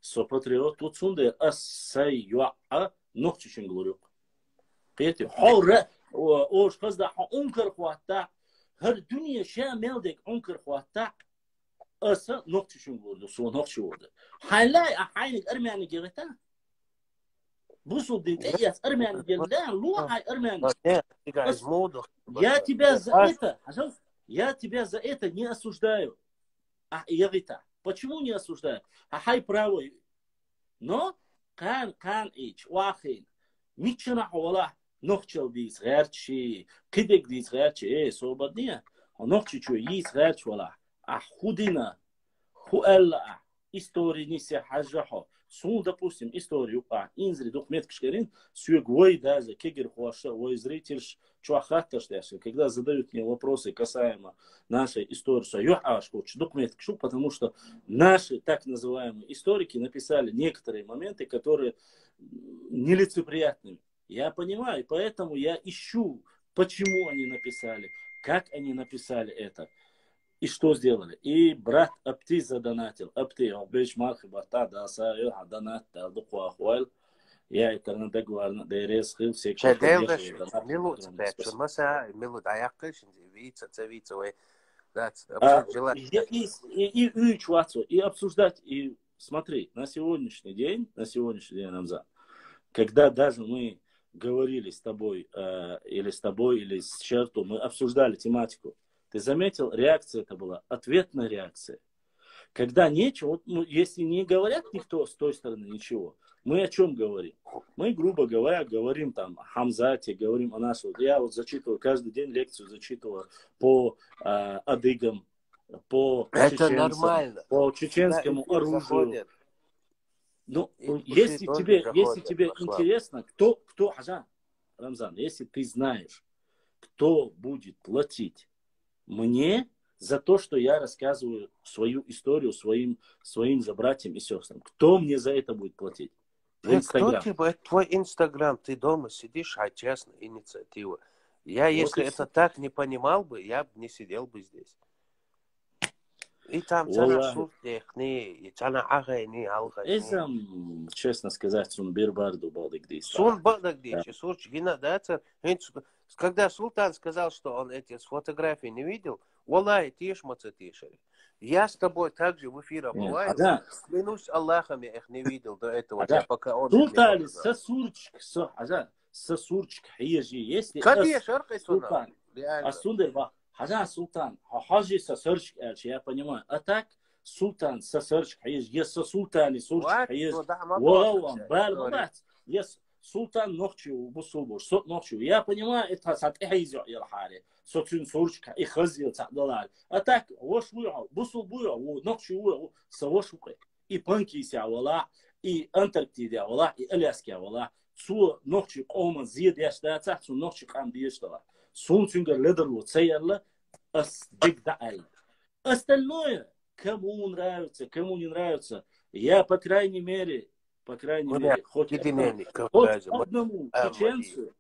сопатриот тут сунде ассай юа ногчичен говорю. Петя, хаура, ош казда ункар хвата, хар дуния шамелдек ункар хвата. أصلا نقطة شو نقول سو نقطة شو هذا هلا أحيانك أرماني جريتا بوصل دين إياس أرماني جريتا لو هاي أرماني я тебя за это не осуждаю Ягита почему не осуждаю хай правой но кан ич вахин мична хвала нохчал дис герчи кидек дис герчи свободния нохчи чу есть герч вала худина, хуэлла, истории неся хаджахо. Сун, допустим, историю, инзри, документ кшкерин, сюгвой даже, кегер хуаша, ой зритель, чуахатташ, когда задают мне вопросы касаемо нашей истории, документ кшу, потому что наши так называемые историки написали некоторые моменты, которые нелицеприятны. Я понимаю, поэтому я ищу, почему они написали, как они написали это. И что сделали? И брат Апти задонатил. Апти, обещ махи бата, да саю, донат, да духу ахуал. Я это на договор, да рез хил, все кши. Милут, что маса, милут, аяқыш, вица, ой. И обсуждать, и смотри, на сегодняшний день, Рамзан, когда даже мы говорили с тобой, или с Черту, мы обсуждали тематику, ты заметил, реакция это была, ответная реакция. Когда нечего, если не говорят никто с той стороны ничего, мы о чем говорим? Мы, грубо говоря, говорим там о Хамзате, говорим о нас. Я вот зачитываю, каждый день лекцию зачитываю по адыгам, по чеченцам, по чеченскому оружию. Ну, если тебе интересно, кто, Рамзан, если ты знаешь, кто будет платить мне за то, что я рассказываю свою историю своим же братьям и сестрам. Кто мне за это будет платить? В Кто Инстаграм. тебе, твой Инстаграм, ты дома сидишь, а частная инициатива. Я, Вот если и это все. так не понимал бы, я бы не сидел бы здесь. И там цана Валлахи. суртехни, и цана агайни, алгазни. Эзам, честно сказать, сон бирбарду балдык Сун дейста. бадагдичи, сурч гина дацар. Когда Султан сказал, что он эти фотографии не видел, Валлахи, тишь мацатишери. Я с тобой также в эфире бываю. Ага, Клянусь Аллахом, я их не видел до этого дня, ага. пока он их не Султан, показал. сосурчик, ага, сосурчик, хиежи, если Кадия шаркай сунам. Султан, Реально. Сундер, ага, Султан, хажи сосурчик, я понимаю. А так, Султан, сосурчик, хиежи, если Султан и сурчик, Вот, хиежи, ну да, мотор. валаван, балбалат, если Султан ногчу, бусулбур, сот ногчу. Я понимаю, это сат эхизо илхари. Сотун сурчик, и хазил цадалар. А так, вош буя, бусулбуя, ногчу, савош буя. И панкися, вала, и Антарктида, вала, и Аляска, вала. Цу ногчу кома зид яштаца, цу ногчу кам диештала. Сунцунгер ледерлу цеяла, ас дигдааль. Остальное, кому нравится, кому не нравится, я, по крайней мере, хоть одному чеченцу,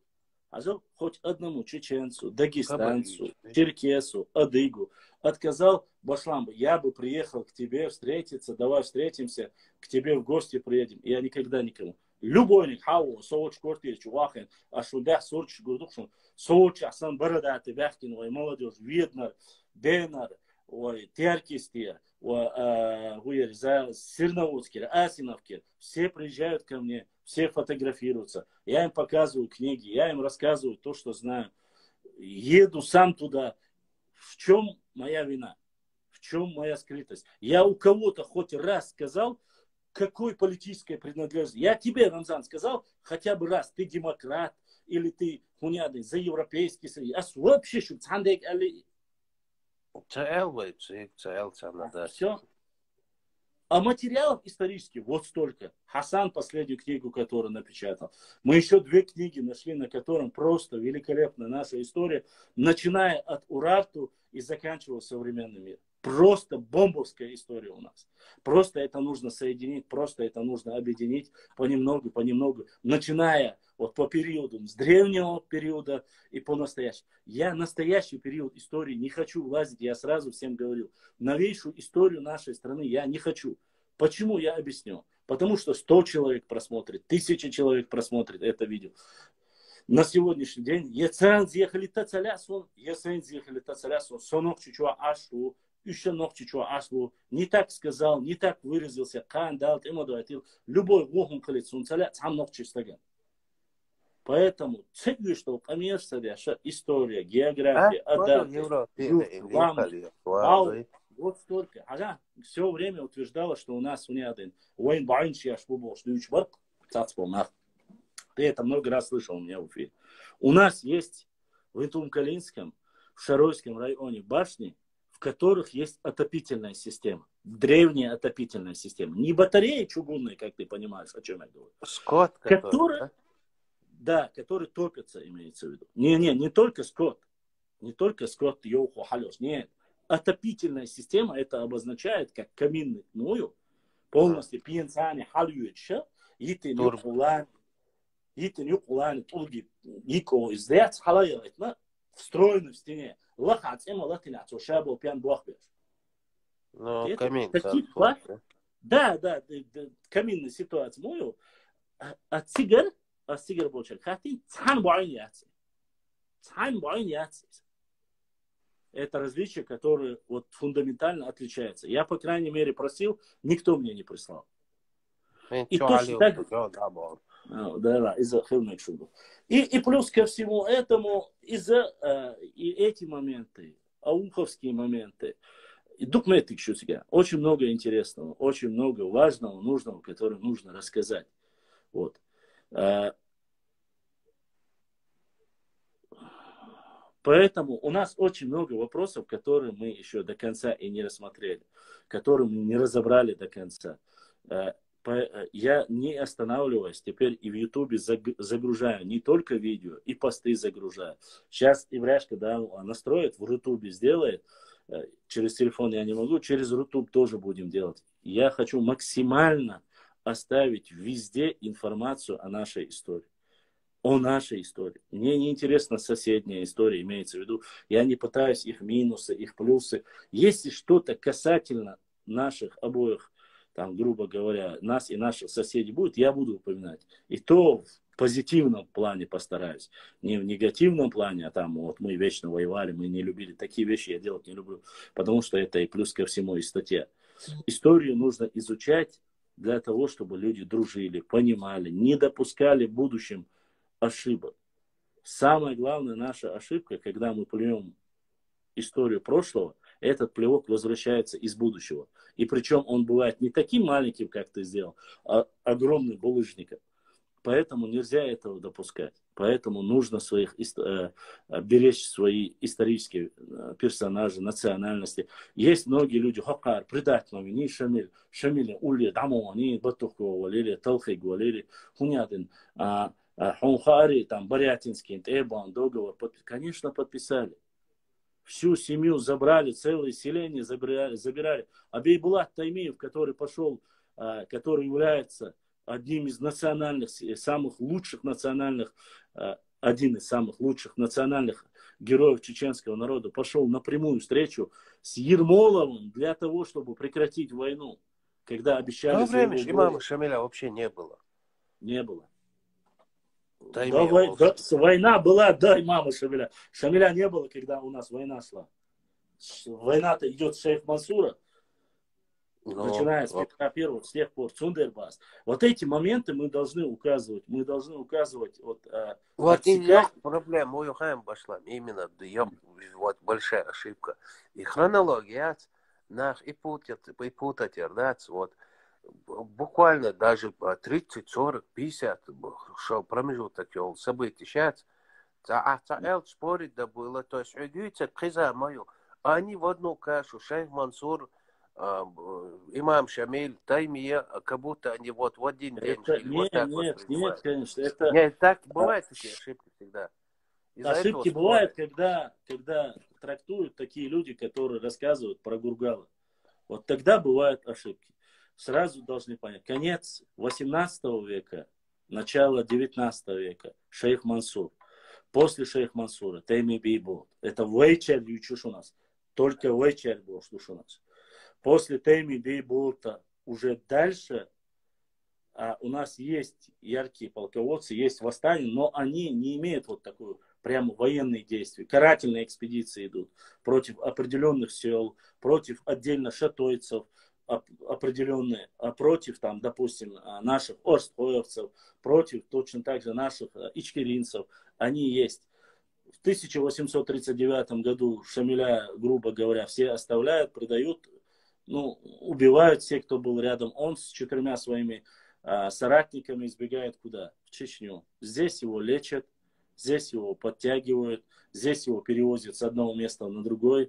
хоть одному чеченцу, дагестанцу, черкесу, адыгу отказал, Башлам, я бы приехал к тебе встретиться, давай встретимся, к тебе в гости приедем. Я никогда никому. Любой них, хау, соуч квартир, чувахин, а шудах сурч гурдукшун, соуч асан барадаты, бяхкин, ой, молодежь, Ветнер, Денар, ой, Теркистия, Сирноводские, Асиновки, все приезжают ко мне, все фотографируются. Я им показываю книги, я им рассказываю то, что знаю. Еду сам туда. В чем моя вина? В чем моя скрытость? Я у кого-то хоть раз сказал, какой политической принадлежности. Я тебе, Рамзан, сказал хотя бы раз, ты демократ, или ты хуняды за Европейский Союз. А вообще, что все. А материалов исторических вот столько. Хасан последнюю книгу, которую напечатал. Мы еще 2 книги нашли, на котором просто великолепна наша история, начиная от Урарту и заканчивая современным миром. Просто бомбовская история у нас. Просто это нужно соединить, просто это нужно объединить понемногу, начиная вот по периоду, с древнего периода и по настоящему. Я настоящий период истории не хочу влазить, я сразу всем говорил. Новейшую историю нашей страны я не хочу. Почему, я объясню. Потому что 100 человек просмотрит, 1000 человек просмотрит это видео. На сегодняшний день, сонок чучуа ашу, еще ногчичу ашлу, не так сказал, не так выразился, кандал, любой вогун колецун цаля, сам ногчи стаган. Поэтому целью, что конечно, история, география, адаты, вот столько. Ага, все время утверждала, что у нас не один. Уэйн Байнчи ашбубол, что учбар, цацпомах. Ты это много раз слышал у меня в эфире. У нас есть в Интум-Калинском, в Шаройском районе башни, в которых есть отопительная система. Древняя отопительная система. Не батареи чугунные, как ты понимаешь, о чем я говорю. Скот, который, да, которые топятся, имеется в виду. Не только скот. Не только скот, йоху, халёс. Нет. Отопительная система, это обозначает, как каминный гною, полностью пьянцани халюеча, итин юкулан, тулги, ико, издец, халайрайтна, встроены в стене. Лахац, эма латинац, ошабл, пьян блохбеш. Ну, камин. Да, каминная ситуация. Мою, а цигар большой, хати, цан буайн яци. Это различие, которое вот фундаментально отличается. Я, по крайней мере, просил, никто мне не прислал. И точно так... Да, из-за хилных шубов. И плюс ко всему этому, и эти моменты, ауховские моменты, документы еще сега. Очень много интересного, очень много важного, нужного, которое нужно рассказать. Вот. Поэтому у нас очень много вопросов, которые мы еще до конца и не рассмотрели, которые мы не разобрали до конца. Я не останавливаюсь, теперь и в Ютубе загружаю не только видео, и посты загружаю. Сейчас Ивряшка, да, настроит, в Ютубе сделает, через телефон я не могу, через Рутуб тоже будем делать. Я хочу максимально оставить везде информацию о нашей истории. О нашей истории. Мне не интересна соседняя история, имеется в виду. Я не пытаюсь их минусы, их плюсы. Если что-то касательно наших обоих, там, грубо говоря, нас и наших соседей будет, я буду упоминать. И то в позитивном плане постараюсь. Не в негативном плане, а там вот мы вечно воевали, мы не любили. Такие вещи я делать не люблю. Потому что это и плюс ко всему и статья. Историю нужно изучать для того, чтобы люди дружили, понимали, не допускали в будущем ошибок. Самая главная наша ошибка, когда мы плюем историю прошлого, этот плевок возвращается из будущего. И причем он бывает не таким маленьким, как ты сделал, а огромным булыжником. Поэтому нельзя этого допускать. Поэтому нужно беречь свои исторические персонажи, национальности. Есть многие люди, хакар, предательные, не шамиль, шамиль, ули, дамо, они батуху валили, талхи говорили, хунядин, Хунхари, там, Борятинский, Эбан, договор, конечно, подписали. Всю семью забрали, целое селение забирали. А Бейбулат Таймиев, который пошел, который является одним из национальных, самых лучших национальных, один из самых лучших национальных героев чеченского народа, пошел на прямую встречу с Ермоловым для того, чтобы прекратить войну. Когда обещали... В то время имама Шамиля вообще не было. Не было. Да, война была до имама Шамиля. Шамиля не было, когда у нас война шла. Война-то идет с шейх Мансура. Начиная с Петра Первого, с тех пор, Цундербас. Вот эти моменты мы должны указывать. Мы должны указывать. Вот и проблема, мою хаем пошла. Именно, вот большая ошибка. И хронология, нах и путать, вот. Буквально даже 30, 40, 50 промежуток событий сейчас. Эль спорить да было. То есть, киза мою. Они в одну кашу, шейх Мансур, имам Шамиль, Таймия, как будто они вот в один день жили. Нет, нет, конечно. Нет, так бывают такие ошибки всегда. Ошибки бывают, когда трактуют такие люди, которые рассказывают про Гургала. Вот тогда бывают ошибки. Сразу должны понять. Конец 18 века, начало 19 века. Шейх Мансур. После шейх Мансура Тайми Бейбулат. Это вечер у нас. Только вечер был у нас. После Тайми Бейбулата уже дальше у нас есть яркие полководцы, есть восстания, но они не имеют вот такую прямо военные действия. Карательные экспедиции идут против определенных сел, против отдельно шатойцев, определенные, против, там, допустим, наших орстхоевцев, против точно так же наших ичкеринцев. Они есть. В 1839 году Шамиля, грубо говоря, все оставляют, предают, убивают все, кто был рядом. Он с 4 своими соратниками избегает куда? В Чечню. Здесь его лечат, здесь его подтягивают, здесь его перевозят с одного места на другое.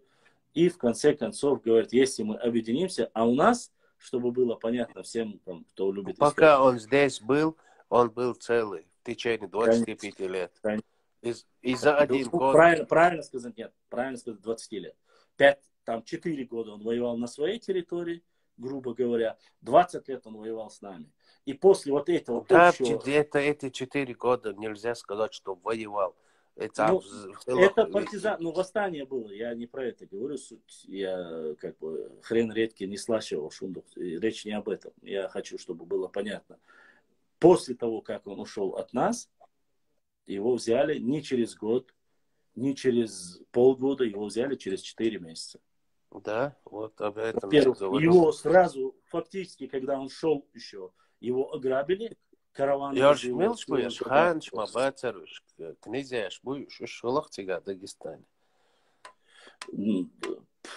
И в конце концов говорят, если мы объединимся, а у нас, чтобы было понятно всем, кто любит пока историю. Он здесь был, он был целый в течение 25 лет. И за один год... Правильно сказать, нет. Правильно сказать, 20 лет. 4 года он воевал на своей территории, грубо говоря. 20 лет он воевал с нами. И после вот этого общего... Эти 4 года нельзя сказать, что воевал. Это партизан, восстание было, я не про это говорю, я хрен редкий не слащивал шундук, речь не об этом, я хочу, чтобы было понятно. После того, как он ушел от нас, его взяли не через год, не через полгода, его взяли через 4 месяца. Да, вот об этом я говорю. Его сразу, фактически, когда он шел еще, его ограбили. Йорш Милшбуеш, Ханш, Мабацаруш, князяш, будешь Шулахтига, Дагестане.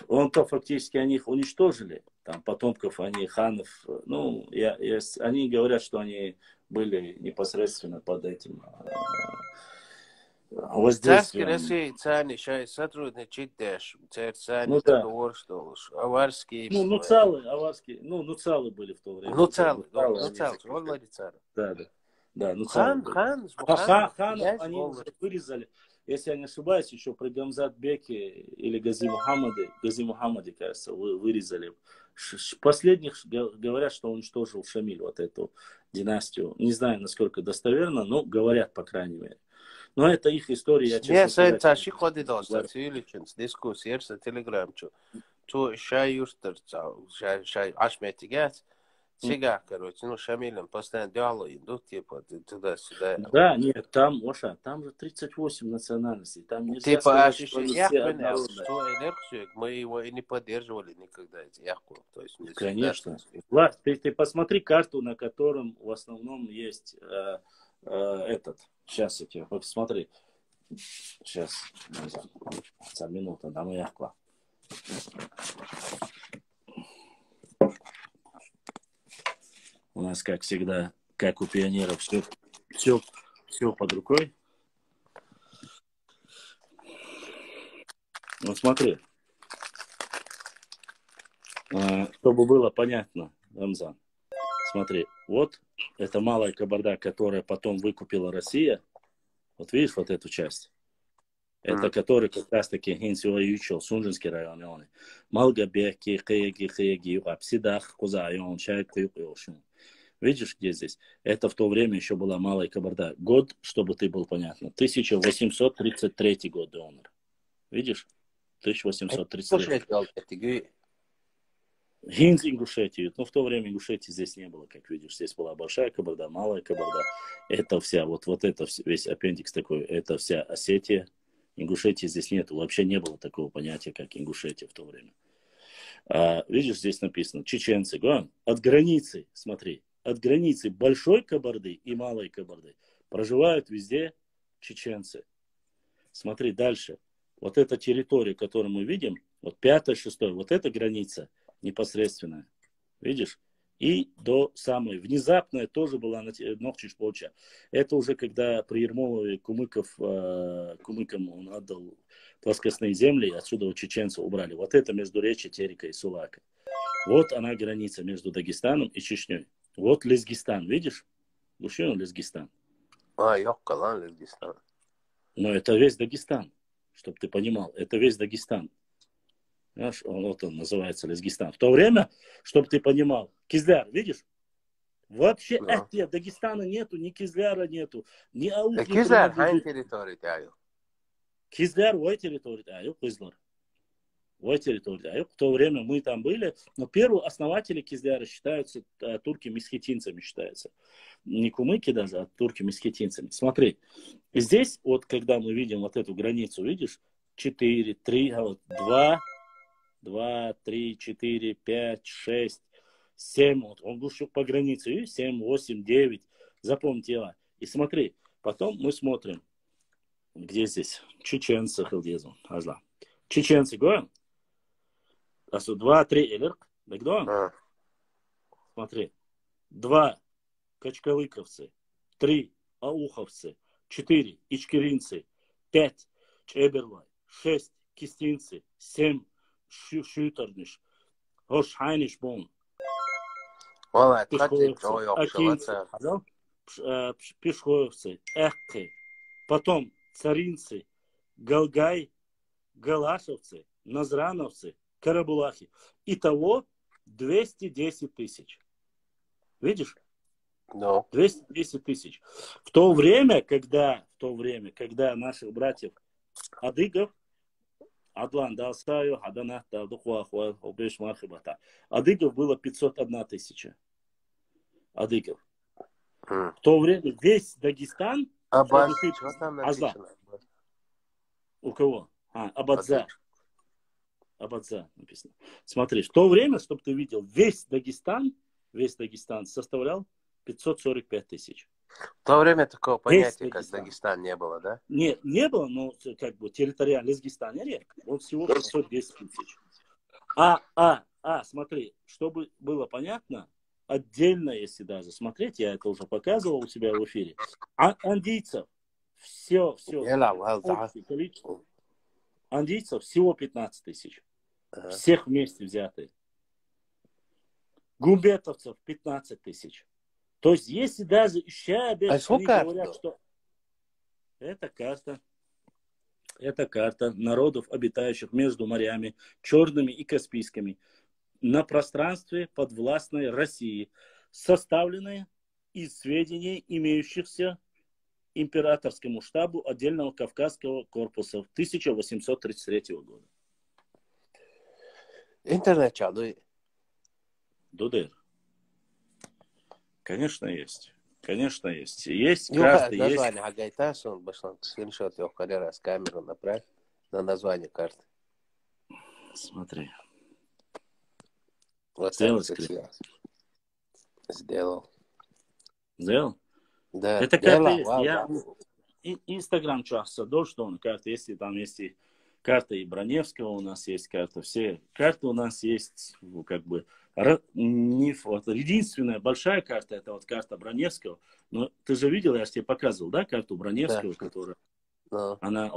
Он-то фактически они их уничтожили. Там потомков они, ханов. Они говорят, что они были непосредственно под этим воздействием. России, цани, шай, сотрудничать даже. Цани, договор, что аварские. Аварские, цалы были в то время. Цалы, он Да. Ханов они вырезали. если я не ошибаюсь, еще при Гамзат-беке или Гази Мухаммаде, кажется, вырезали. Последних говорят, что уничтожил Шамиль, вот эту династию. Не знаю, насколько достоверно, но говорят, по крайней мере. Но это их история, я, честно Sen сказать, taşı kodidosta civilians diskusijas telegramчу. То шай юстер шай ашметигат. Сега, короче, ну, Шамилем постоянно диалоги идут, типа, туда-сюда. Да, нет, там, Оша, там же 38 национальностей. Там нельзя Типа, сказать, что они ощущение, все я понял, однородные. что электроник, мы его и не поддерживали никогда, эти яхку. То есть, не всегда. Конечно. Влад, ты посмотри карту, на котором в основном есть этот. Сейчас я тебе посмотри. Сейчас. Минута, да, моя яхва. У нас, как всегда, как у пионеров, все под рукой. Вот смотри. Чтобы было понятно, Рамзан. Смотри, вот это малая Кабарда, которая потом выкупила Россия. Вот видишь вот эту часть? Это который как раз таки Хинсио-Ючо, Сунжинский район. Малгабеки, Хэги, Апсидах, Кузайон, Чайку, Йошун. Видишь, где здесь? Это в то время еще была малая Кабарда. Год, чтобы ты был понятно, 1833 год он умер. Видишь? 1833. Гинз Ингушетии. Но в то время Ингушетии здесь не было, как видишь. Здесь была большая Кабарда, малая Кабарда. Это вся, вот это весь аппендикс такой, это вся Осетия. Ингушетии здесь нет. Вообще не было такого понятия, как Ингушетия в то время. Видишь, здесь написано чеченцы. От границы, смотри, от границы большой Кабарды и малой Кабарды проживают везде чеченцы. Смотри дальше. Вот эта территория, которую мы видим, вот 5-я, 6-я, вот эта граница непосредственная. Видишь? И до самой внезапная тоже была на Нохчиш-Полча. Это уже когда при Ермолове Кумыкам он отдал плоскостные земли, и отсюда у чеченцев убрали. Вот это междуречье Терека и Сулака. Вот она граница между Дагестаном и Чечней. Вот Лезгистан, видишь? Лушин Лезгистан. Ёккалан Лезгистан. Но это весь Дагестан, чтобы ты понимал. Это весь Дагестан. Знаешь, вот он называется Лезгистан. В то время, чтобы ты понимал, Кизляр, видишь? Вообще Дагестана нету, ни Кизляра нету, ни Аух. Кизляр, хайн территории тяю. Кизляр, ой территории тяю, Кизляр. Ой территории тяю. В то время мы там были, но первые основатели Кизляра считаются турки-месхетинцами считаются. Не кумыки даже, а турки-месхетинцами. Смотри, здесь вот когда мы видим вот эту границу, видишь, 4, 3, 2, 3, 4, 5, 6, 7. Вот он был по границе. 7, 8, 9. Запомните его. И смотри. Потом мы смотрим. Где здесь? Чеченцы. Чеченцы. Говорим? 2, 3. Элерк. Смотри. 2. Качкалыковцы. 3. Ауховцы. 4. Ичкеринцы. 5. Чеберлай. 6. Кистинцы. 7. Шютерниш, Гошхайниш Бон. Пешхоевцы, Эхки, потом царинцы, Галгай, Галашевцы, Назрановцы, Карабулахи. Итого 210 тысяч. Видишь? No. 210 тысяч. В то время, когда наших братьев адыгов Адлан Далсаю, Адана, Далдухуахуа, Обеш Мархибата. Адыгов было 501 тысяча. Адыгов. В то время весь Дагестан... Что там написано? У кого? Абадза. Абадза написано. Смотри, в то время, чтобы ты видел, весь Дагестан составлял 545 тысяч. В то время такого понятия, как Дагестан, не было, да? Нет, не было, но как бы территориально Лезгистан нет. Он всего 510 тысяч. Смотри, чтобы было понятно, отдельно, если даже смотреть, я это уже показывал у себя в эфире, андийцев, все количество андийцев всего 15 тысяч. Всех вместе взятые. Гумбетовцев 15 тысяч. То есть, если даже Щабеш, они говорят, что это карта. это карта народов, обитающих между морями, Черными и Каспийскими, на пространстве подвластной России, составленная из сведений, имеющихся императорскому штабу отдельного Кавказского корпуса 1833 года. Интернет чадует. Дудер. Конечно, есть. Конечно, есть. Есть Юха, карты, есть... название Хагайтас, он башлан скриншот его раз камеру направь на название карты. Смотри. Вот Сделай так скрин. Сделал. Сделал? Да, Это карта делал, есть. вау, Я да. Инстаграм часто что он карта есть, и там есть и карта и Броневского у нас есть карта. Все карты у нас есть, ну, как бы не вот, единственная большая карта это вот карта Броневского. Но ты же видел, я же тебе показывал, да, карту Да. Броневского, которая Ну. она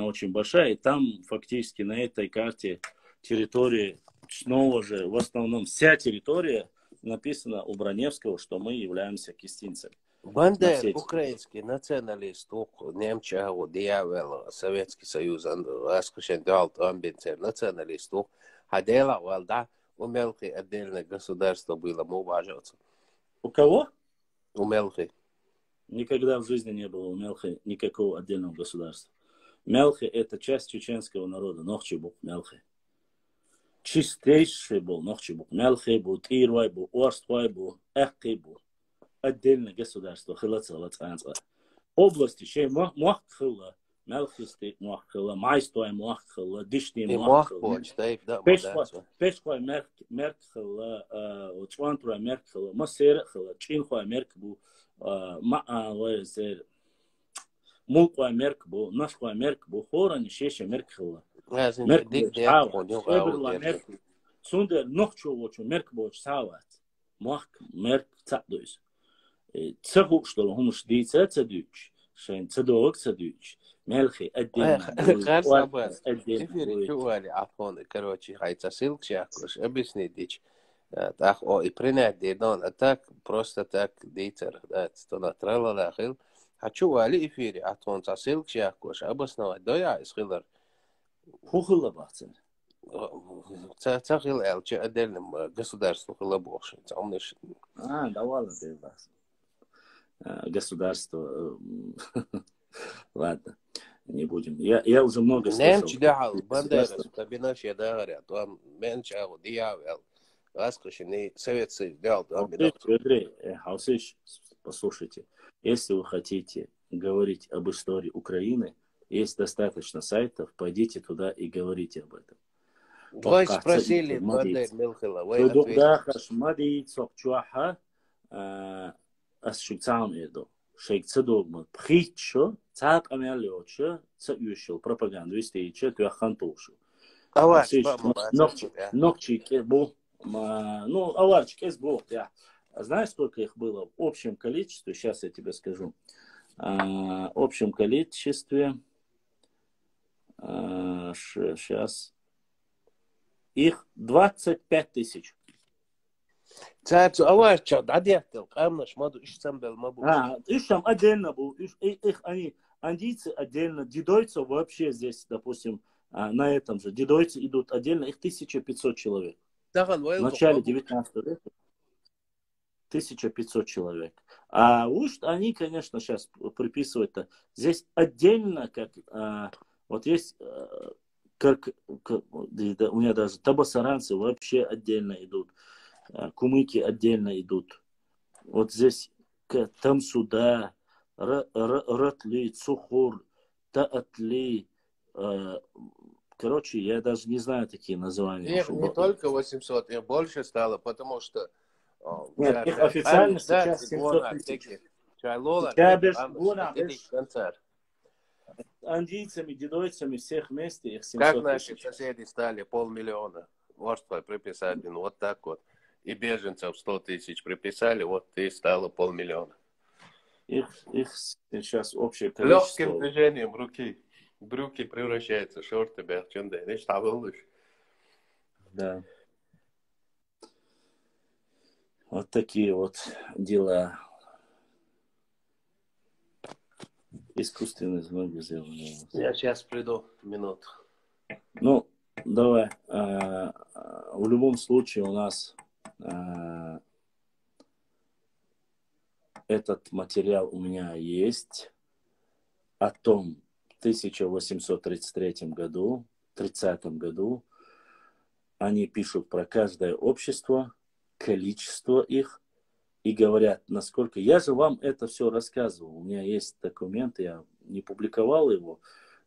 очень большая, и там фактически на этой карте территории снова же в основном вся территория написана у Броневского, что мы являемся кистинцами. Бандер, украинский националист, немча, дьявол, Советский Союз, Аскушен Далт, Амбинцер, националист, Хадела, Валда, умелки отдельное государство было, мы уважаться. У кого? У Мелхи. Никогда в жизни не было у Мелхи никакого отдельного государства. Мелхи это часть чеченского народа, Нохчибук Мелхи. Чистейший был Нохчибук Мелхи, был Тирвай, был Орствай, был Эхки, был отдельное государство. Области, ще Муаххила, Мелхисти Муаххила, Майстой Муаххила, Дишни Муаххила. Пешхой Меркхила, Чвантура Меркхила, Масерхила, Чинхой Меркбу, Мулкой Меркбу, Нашхой Меркбу, Хорани, Шеше Меркхила. Меркбу, Сава, Шеберла Меркбу. Сундер Нохчовочу, Меркбу, Сава. Муах Мерк Цадуис. Цахук, что ли, хумуш дийца цадуч. Шайн цадуок цадуч. Мелхи отдельно. Кажется, эфире чували, афоны, короче, хайца ссылка шахкуш, объясни дичь. Так, и принять дедон, а так, просто так, дитер, да, что натрала лахил. Хочу вали эфире, а то он ссылка шахкуш, обосновать, да я исхилар. Хухила бахцен. Цахил элче отдельным государству хилабохши, цамныш. Да ладно, ты бахцен. Государство. Ладно, не будем. Я уже много слышал. Немчи дяхал, бандерас, кабинаш я даря, то менча, дьявол. Раскрученный Советский дял. Андрей, Хаусыч, послушайте, если вы хотите говорить об истории Украины, есть достаточно сайтов, пойдите туда и говорите об этом. Вы спросили, Бандер Милхила, вы ответили. Асшуцам еду. Шейк цедогмат. Притчо, цак амялёчо, цаюшил пропагандуистичо, туахантушу. Аварч, ногчик был, ну, аварчик есть был, я. Знаешь, сколько их было в общем количестве? Сейчас я тебе скажу. В общем количестве, сейчас, их 25 тысяч. Царцу аварча, да дехтел, камнаш, маду ишцамбел мабу. Их там отдельно был, их они, андийцы отдельно, дидойцы вообще здесь, допустим, на этом же, дидойцы идут отдельно, их 1500 человек. В начале 19 века 1500 человек. А уж они, конечно, сейчас приписывают-то. Здесь отдельно, как вот есть, как у меня даже табасаранцы вообще отдельно идут. Кумыки отдельно идут. Вот здесь там сюда, Ратли, Цухур, Таатли. Короче, я даже не знаю такие названия. Их не только 800, их больше стало, потому что... Нет, их официально сейчас 700 тысяч. Андийцами, дидойцами всех вместе их 700 как наши тысяч. соседи стали 500 000. Вот приписали, вот так вот. И беженцев 100 тысяч приписали, вот и стало 500 000. Их сейчас общее количество. Легким движением руки брюки превращаются в шорты, бяхчунды. Не штабылыш. Да. Вот такие вот дела. Искусственный звук сделали. Я сейчас приду, минуту. Ну, давай. В любом случае у нас этот материал у меня есть о том, в 1833 году, 30 году, они пишут про каждое общество, количество их, и говорят, насколько... Я же вам это все рассказывал. У меня есть документ, я не публиковал его.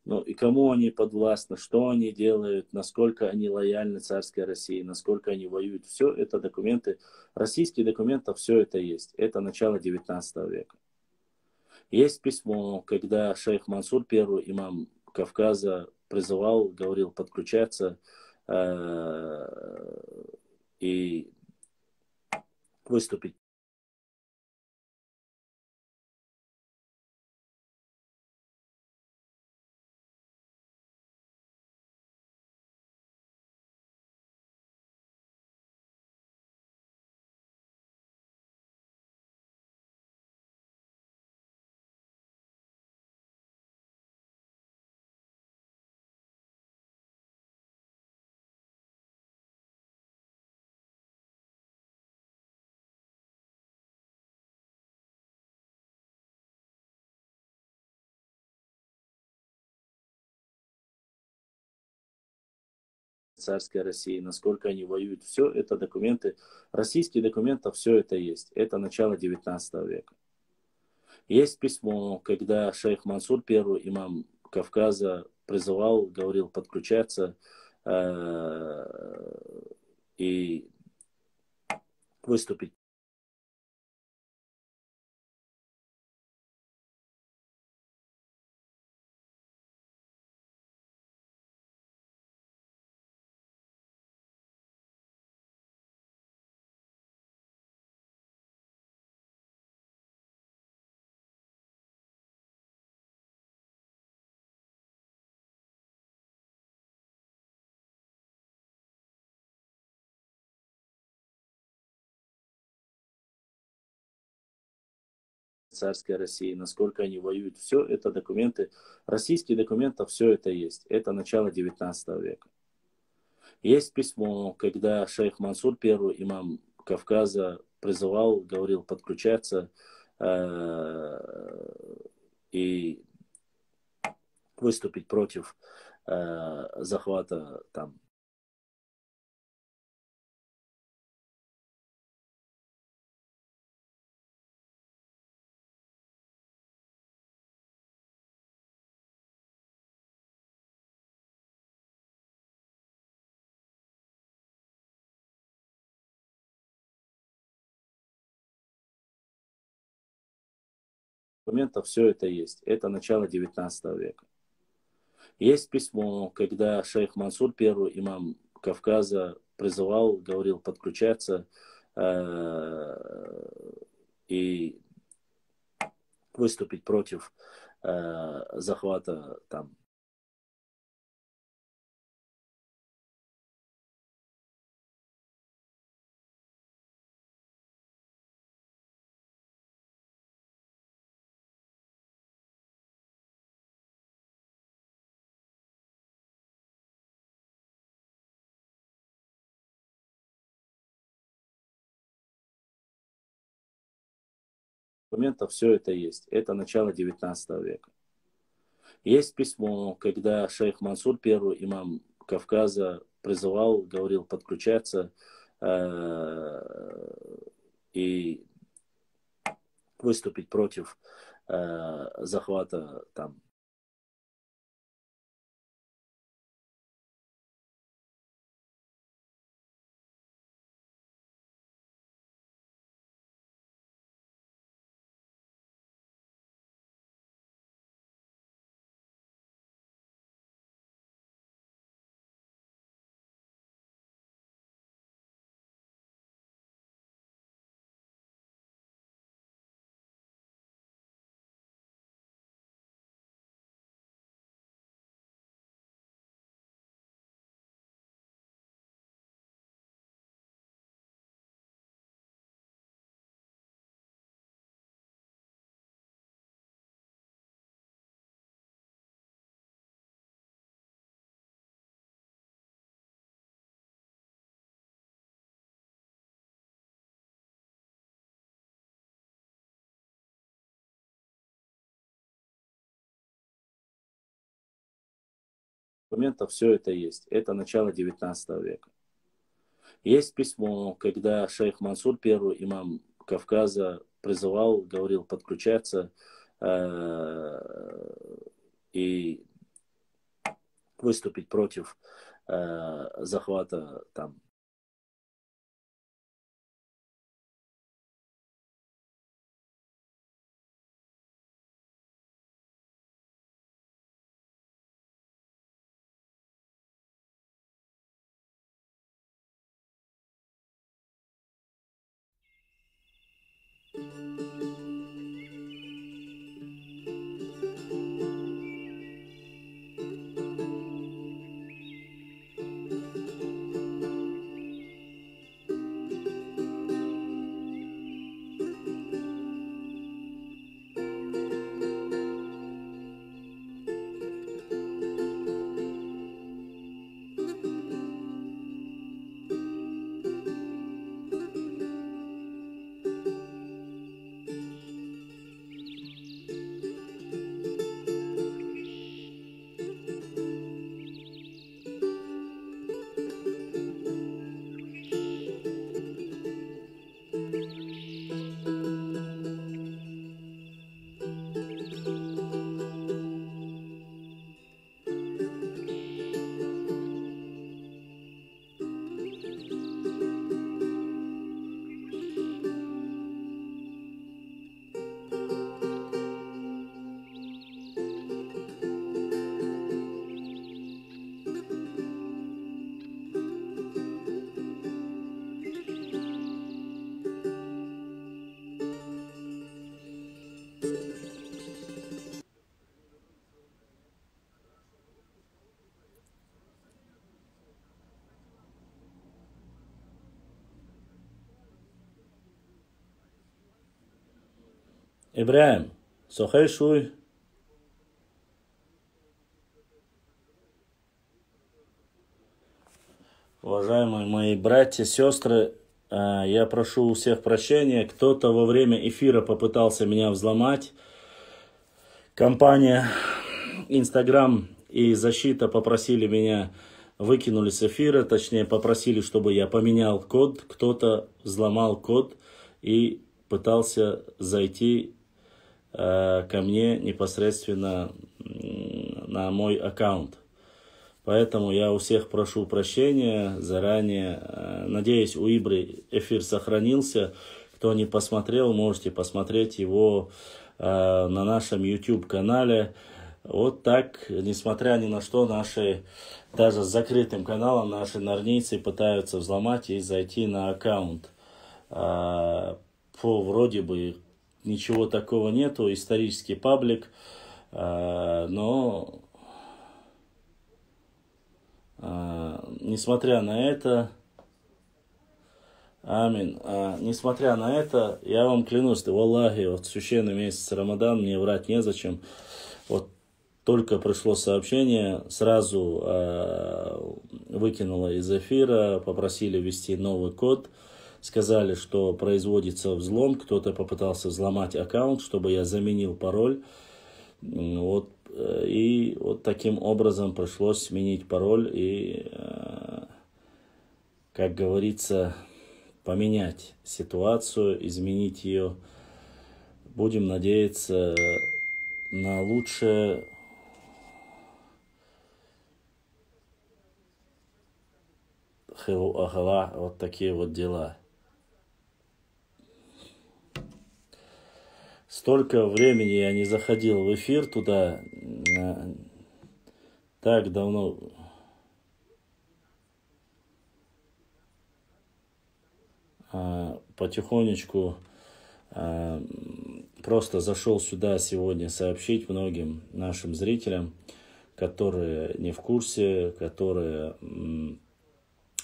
Но и кому они подвластны, что они делают, насколько они лояльны царской России, насколько они воюют. Все это документы, российские документы, все это есть. Это начало 19 века. Есть письмо, когда шейх Мансур, первый имам Кавказа, призывал, говорил подключаться и выступить. Царской России, насколько они воюют. Все это документы, российские документы, все это есть. Это начало 19 века. Есть письмо, когда шейх Мансур, первый имам Кавказа, призывал, говорил подключаться и выступить. Царской России, насколько они воюют. Все это документы, российские документы, все это есть. Это начало 19 века. Есть письмо, когда шейх Мансур, первый имам Кавказа, призывал, говорил подключаться и выступить против захвата там. Документов все это есть. Это начало 19 века. Есть письмо, когда шейх Мансур, первый имам Кавказа, призывал, говорил подключаться и выступить против захвата там. Документов все это есть. Это начало 19 века. Есть письмо, когда шейх Мансур, первый имам Кавказа, призывал, говорил подключаться и выступить против захвата там. документах все это есть. Это начало 19 века. Есть письмо, когда шейх Мансур, первый имам Кавказа, призывал, говорил подключаться и выступить против захвата там. Ибраим, сохай шуй. Уважаемые мои братья, сестры, я прошу у всех прощения. Кто-то во время эфира попытался меня взломать. Компания Instagram и защита попросили меня, выкинули с эфира, точнее попросили, чтобы я поменял код. Кто-то взломал код и пытался зайти ко мне непосредственно на мой аккаунт. Поэтому я у всех прошу прощения заранее. Надеюсь, у Ибры эфир сохранился. Кто не посмотрел, можете посмотреть его на нашем YouTube-канале. Вот так, несмотря ни на что, наши, даже с закрытым каналом, наши норнийцы пытаются взломать и зайти на аккаунт. Вроде бы ничего такого нету, исторический паблик, но несмотря на это, амин, несмотря на это, я вам клянусь, валлахи, вот священный месяц Рамадан, мне врать незачем. Вот только пришло сообщение, сразу выкинуло из эфира, попросили ввести новый код. Сказали, что производится взлом, кто-то попытался взломать аккаунт, чтобы я заменил пароль. Вот, и вот таким образом пришлось сменить пароль и, как говорится, поменять ситуацию, изменить ее. Будем надеяться на лучшее. Вот такие вот дела. Столько времени я не заходил в эфир туда, так давно. Потихонечку просто зашел сюда сегодня сообщить многим нашим зрителям, которые не в курсе, которые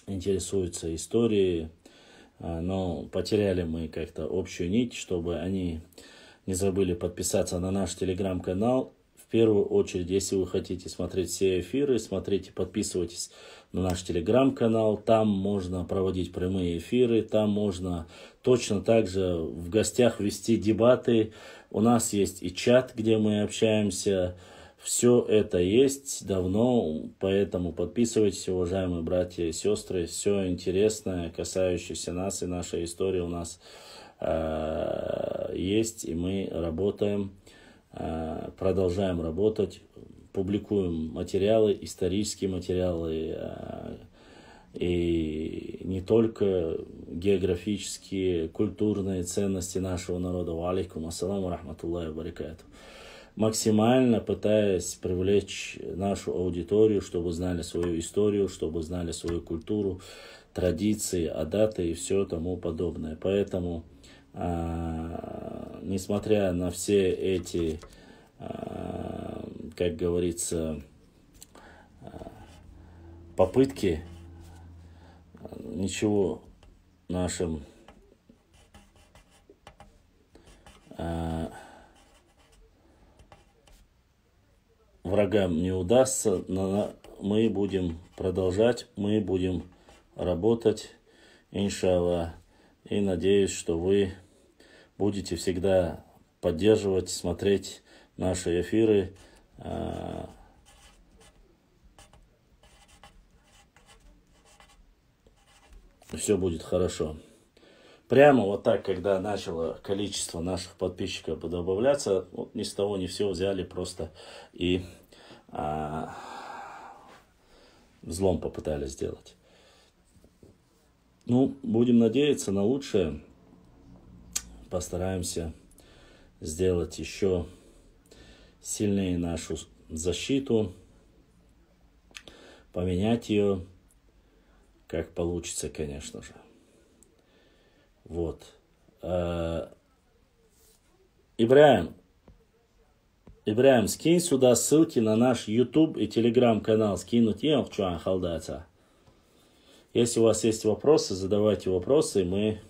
интересуются историей, но потеряли мы как-то общую нить, чтобы они не забыли подписаться на наш телеграм-канал. В первую очередь, если вы хотите смотреть все эфиры, смотрите, подписывайтесь на наш телеграм-канал. Там можно проводить прямые эфиры, там можно точно так же в гостях вести дебаты. У нас есть и чат, где мы общаемся Все это есть давно, поэтому подписывайтесь, уважаемые братья и сестры. Все интересное, касающееся нас и нашей истории у нас есть, и мы работаем, продолжаем работать, публикуем материалы, исторические материалы, и не только географические, культурные ценности нашего народа. Ва алейкум ассаламу рахматуллахи ва баракату. Максимально пытаясь привлечь нашу аудиторию, чтобы знали свою историю, чтобы знали свою культуру, традиции, адаты и все тому подобное. Поэтому, несмотря на все эти, как говорится, попытки, ничего нашим врагам не удастся, но мы будем продолжать, мы будем работать, иншаллах. И надеюсь, что вы будете всегда поддерживать, смотреть наши эфиры. Все будет хорошо. Прямо вот так, когда начало количество наших подписчиков добавляться, вот ни с того ни с сего взяли просто и взлом попытались сделать. Ну, будем надеяться на лучшее. Постараемся сделать еще сильнее нашу защиту, поменять ее, как получится, конечно же. Вот. Ибраим, скинь сюда ссылки на наш YouTube и Telegram канал. Скинуть я хочу халдаться. Если у вас есть вопросы, задавайте вопросы, и мы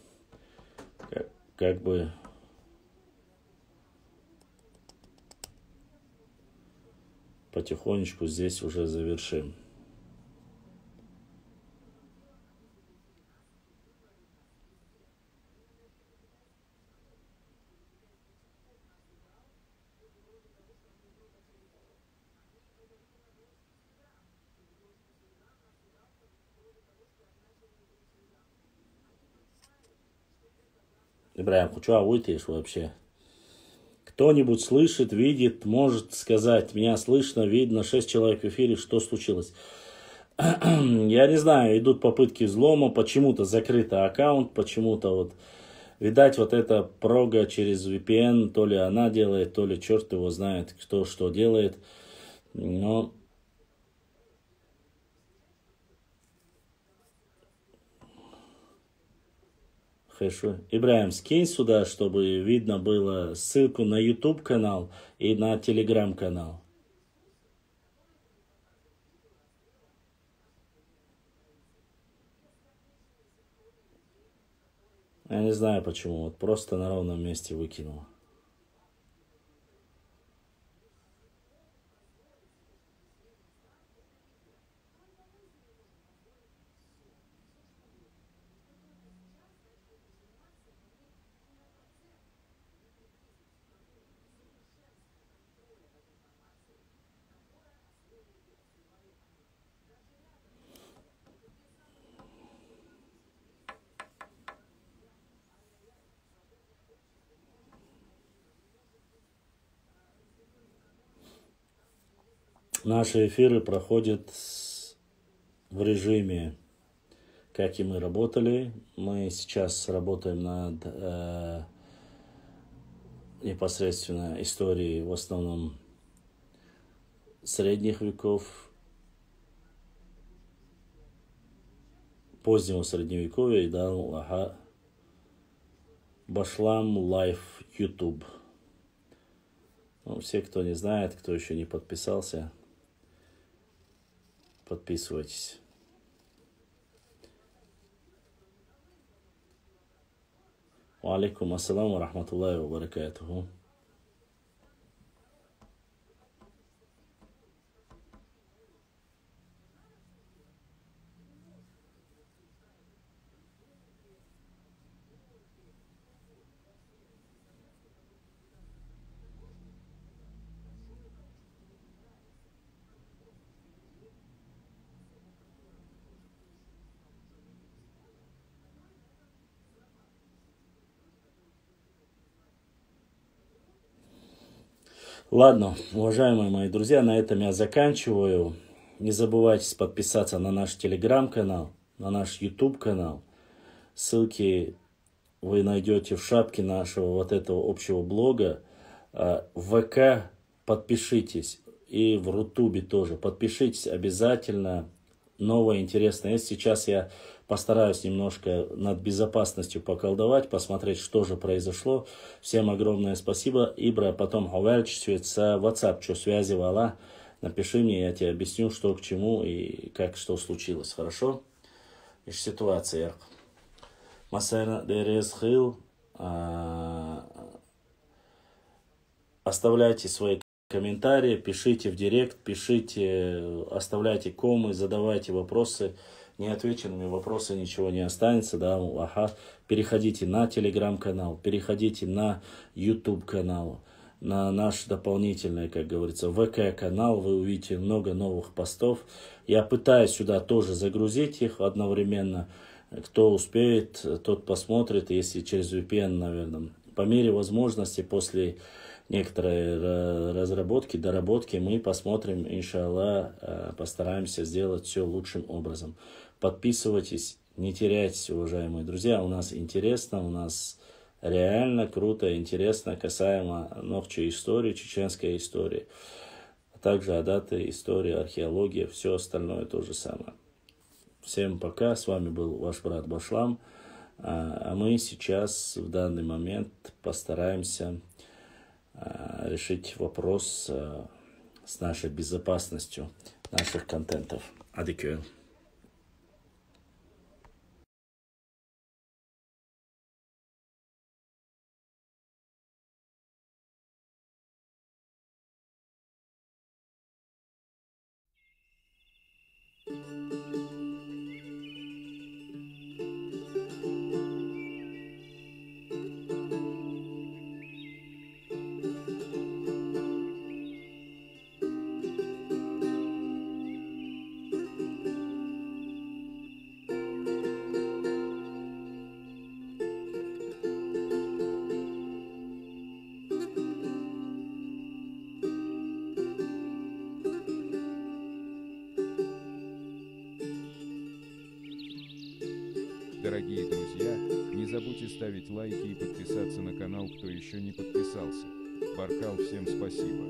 как бы потихонечку здесь уже завершим. Ибраим, куда выйдешь вообще? Кто-нибудь слышит, видит, может сказать, меня слышно, видно, 6 человек в эфире, что случилось? Я не знаю, идут попытки взлома, почему-то закрытый аккаунт, почему-то вот, видать, вот эта прога через VPN, то ли она делает, то ли черт его знает, кто что делает, но... Хорошо. Ибраим, скинь сюда, чтобы видно было ссылку на YouTube канал и на Telegram канал. Я не знаю почему, вот просто на ровном месте выкинул. Наши эфиры проходят в режиме, как и мы работали. Мы сейчас работаем над непосредственно историей в основном средних веков, позднего средневековья и до Башлам Лайф YouTube. Ну, все, кто не знает, кто еще не подписался, подписывайтесь. Ва алейкум ассаламу рахматуллахи ва баракатуху. Ладно, уважаемые мои друзья, на этом я заканчиваю. Не забывайте подписаться на наш телеграм-канал, на наш YouTube канал. Ссылки вы найдете в шапке нашего вот этого общего блога. В ВК подпишитесь и в Рутубе тоже. Подпишитесь обязательно. Новое интересное. Сейчас я постараюсь немножко над безопасностью поколдовать, посмотреть, что же произошло. Всем огромное спасибо. Ибра, потом с WhatsApp, что связи вала. Напиши мне, я тебе объясню, что к чему и как что случилось. Хорошо? Иш ситуация. Масайна Дерез Хил. Оставляйте свои комментарии, пишите в директ, пишите, оставляйте комы, задавайте вопросы. Неотвеченными вопросы ничего не останется. Да? Ага. Переходите на телеграм-канал, переходите на YouTube канал, на наш дополнительный, как говорится, ВК-канал. Вы увидите много новых постов. Я пытаюсь сюда тоже загрузить их одновременно. Кто успеет, тот посмотрит, если через VPN, наверное. По мере возможности, после некоторой разработки, доработки, мы посмотрим, иншаллах, постараемся сделать все лучшим образом. Подписывайтесь, не теряйтесь, уважаемые друзья. У нас интересно, у нас реально круто, интересно, касаемо новчей истории, чеченской истории. А также адаты, история, археология, все остальное то же самое. Всем пока, с вами был ваш брат Башлам. А мы сейчас, в данный момент, постараемся решить вопрос с нашей безопасностью наших контентов. Адикю. Дорогие друзья, не забудьте ставить лайки и подписаться на канал, кто еще не подписался. Баркал, всем спасибо.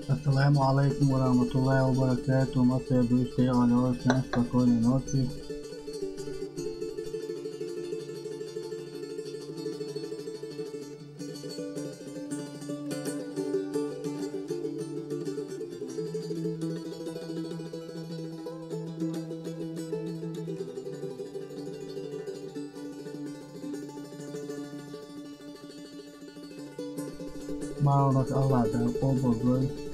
Assalamu alaikum warahmatullahi wabarakatuh. Masih beristirahat oleh spokojne noći. Malo nas Allah da pomogli.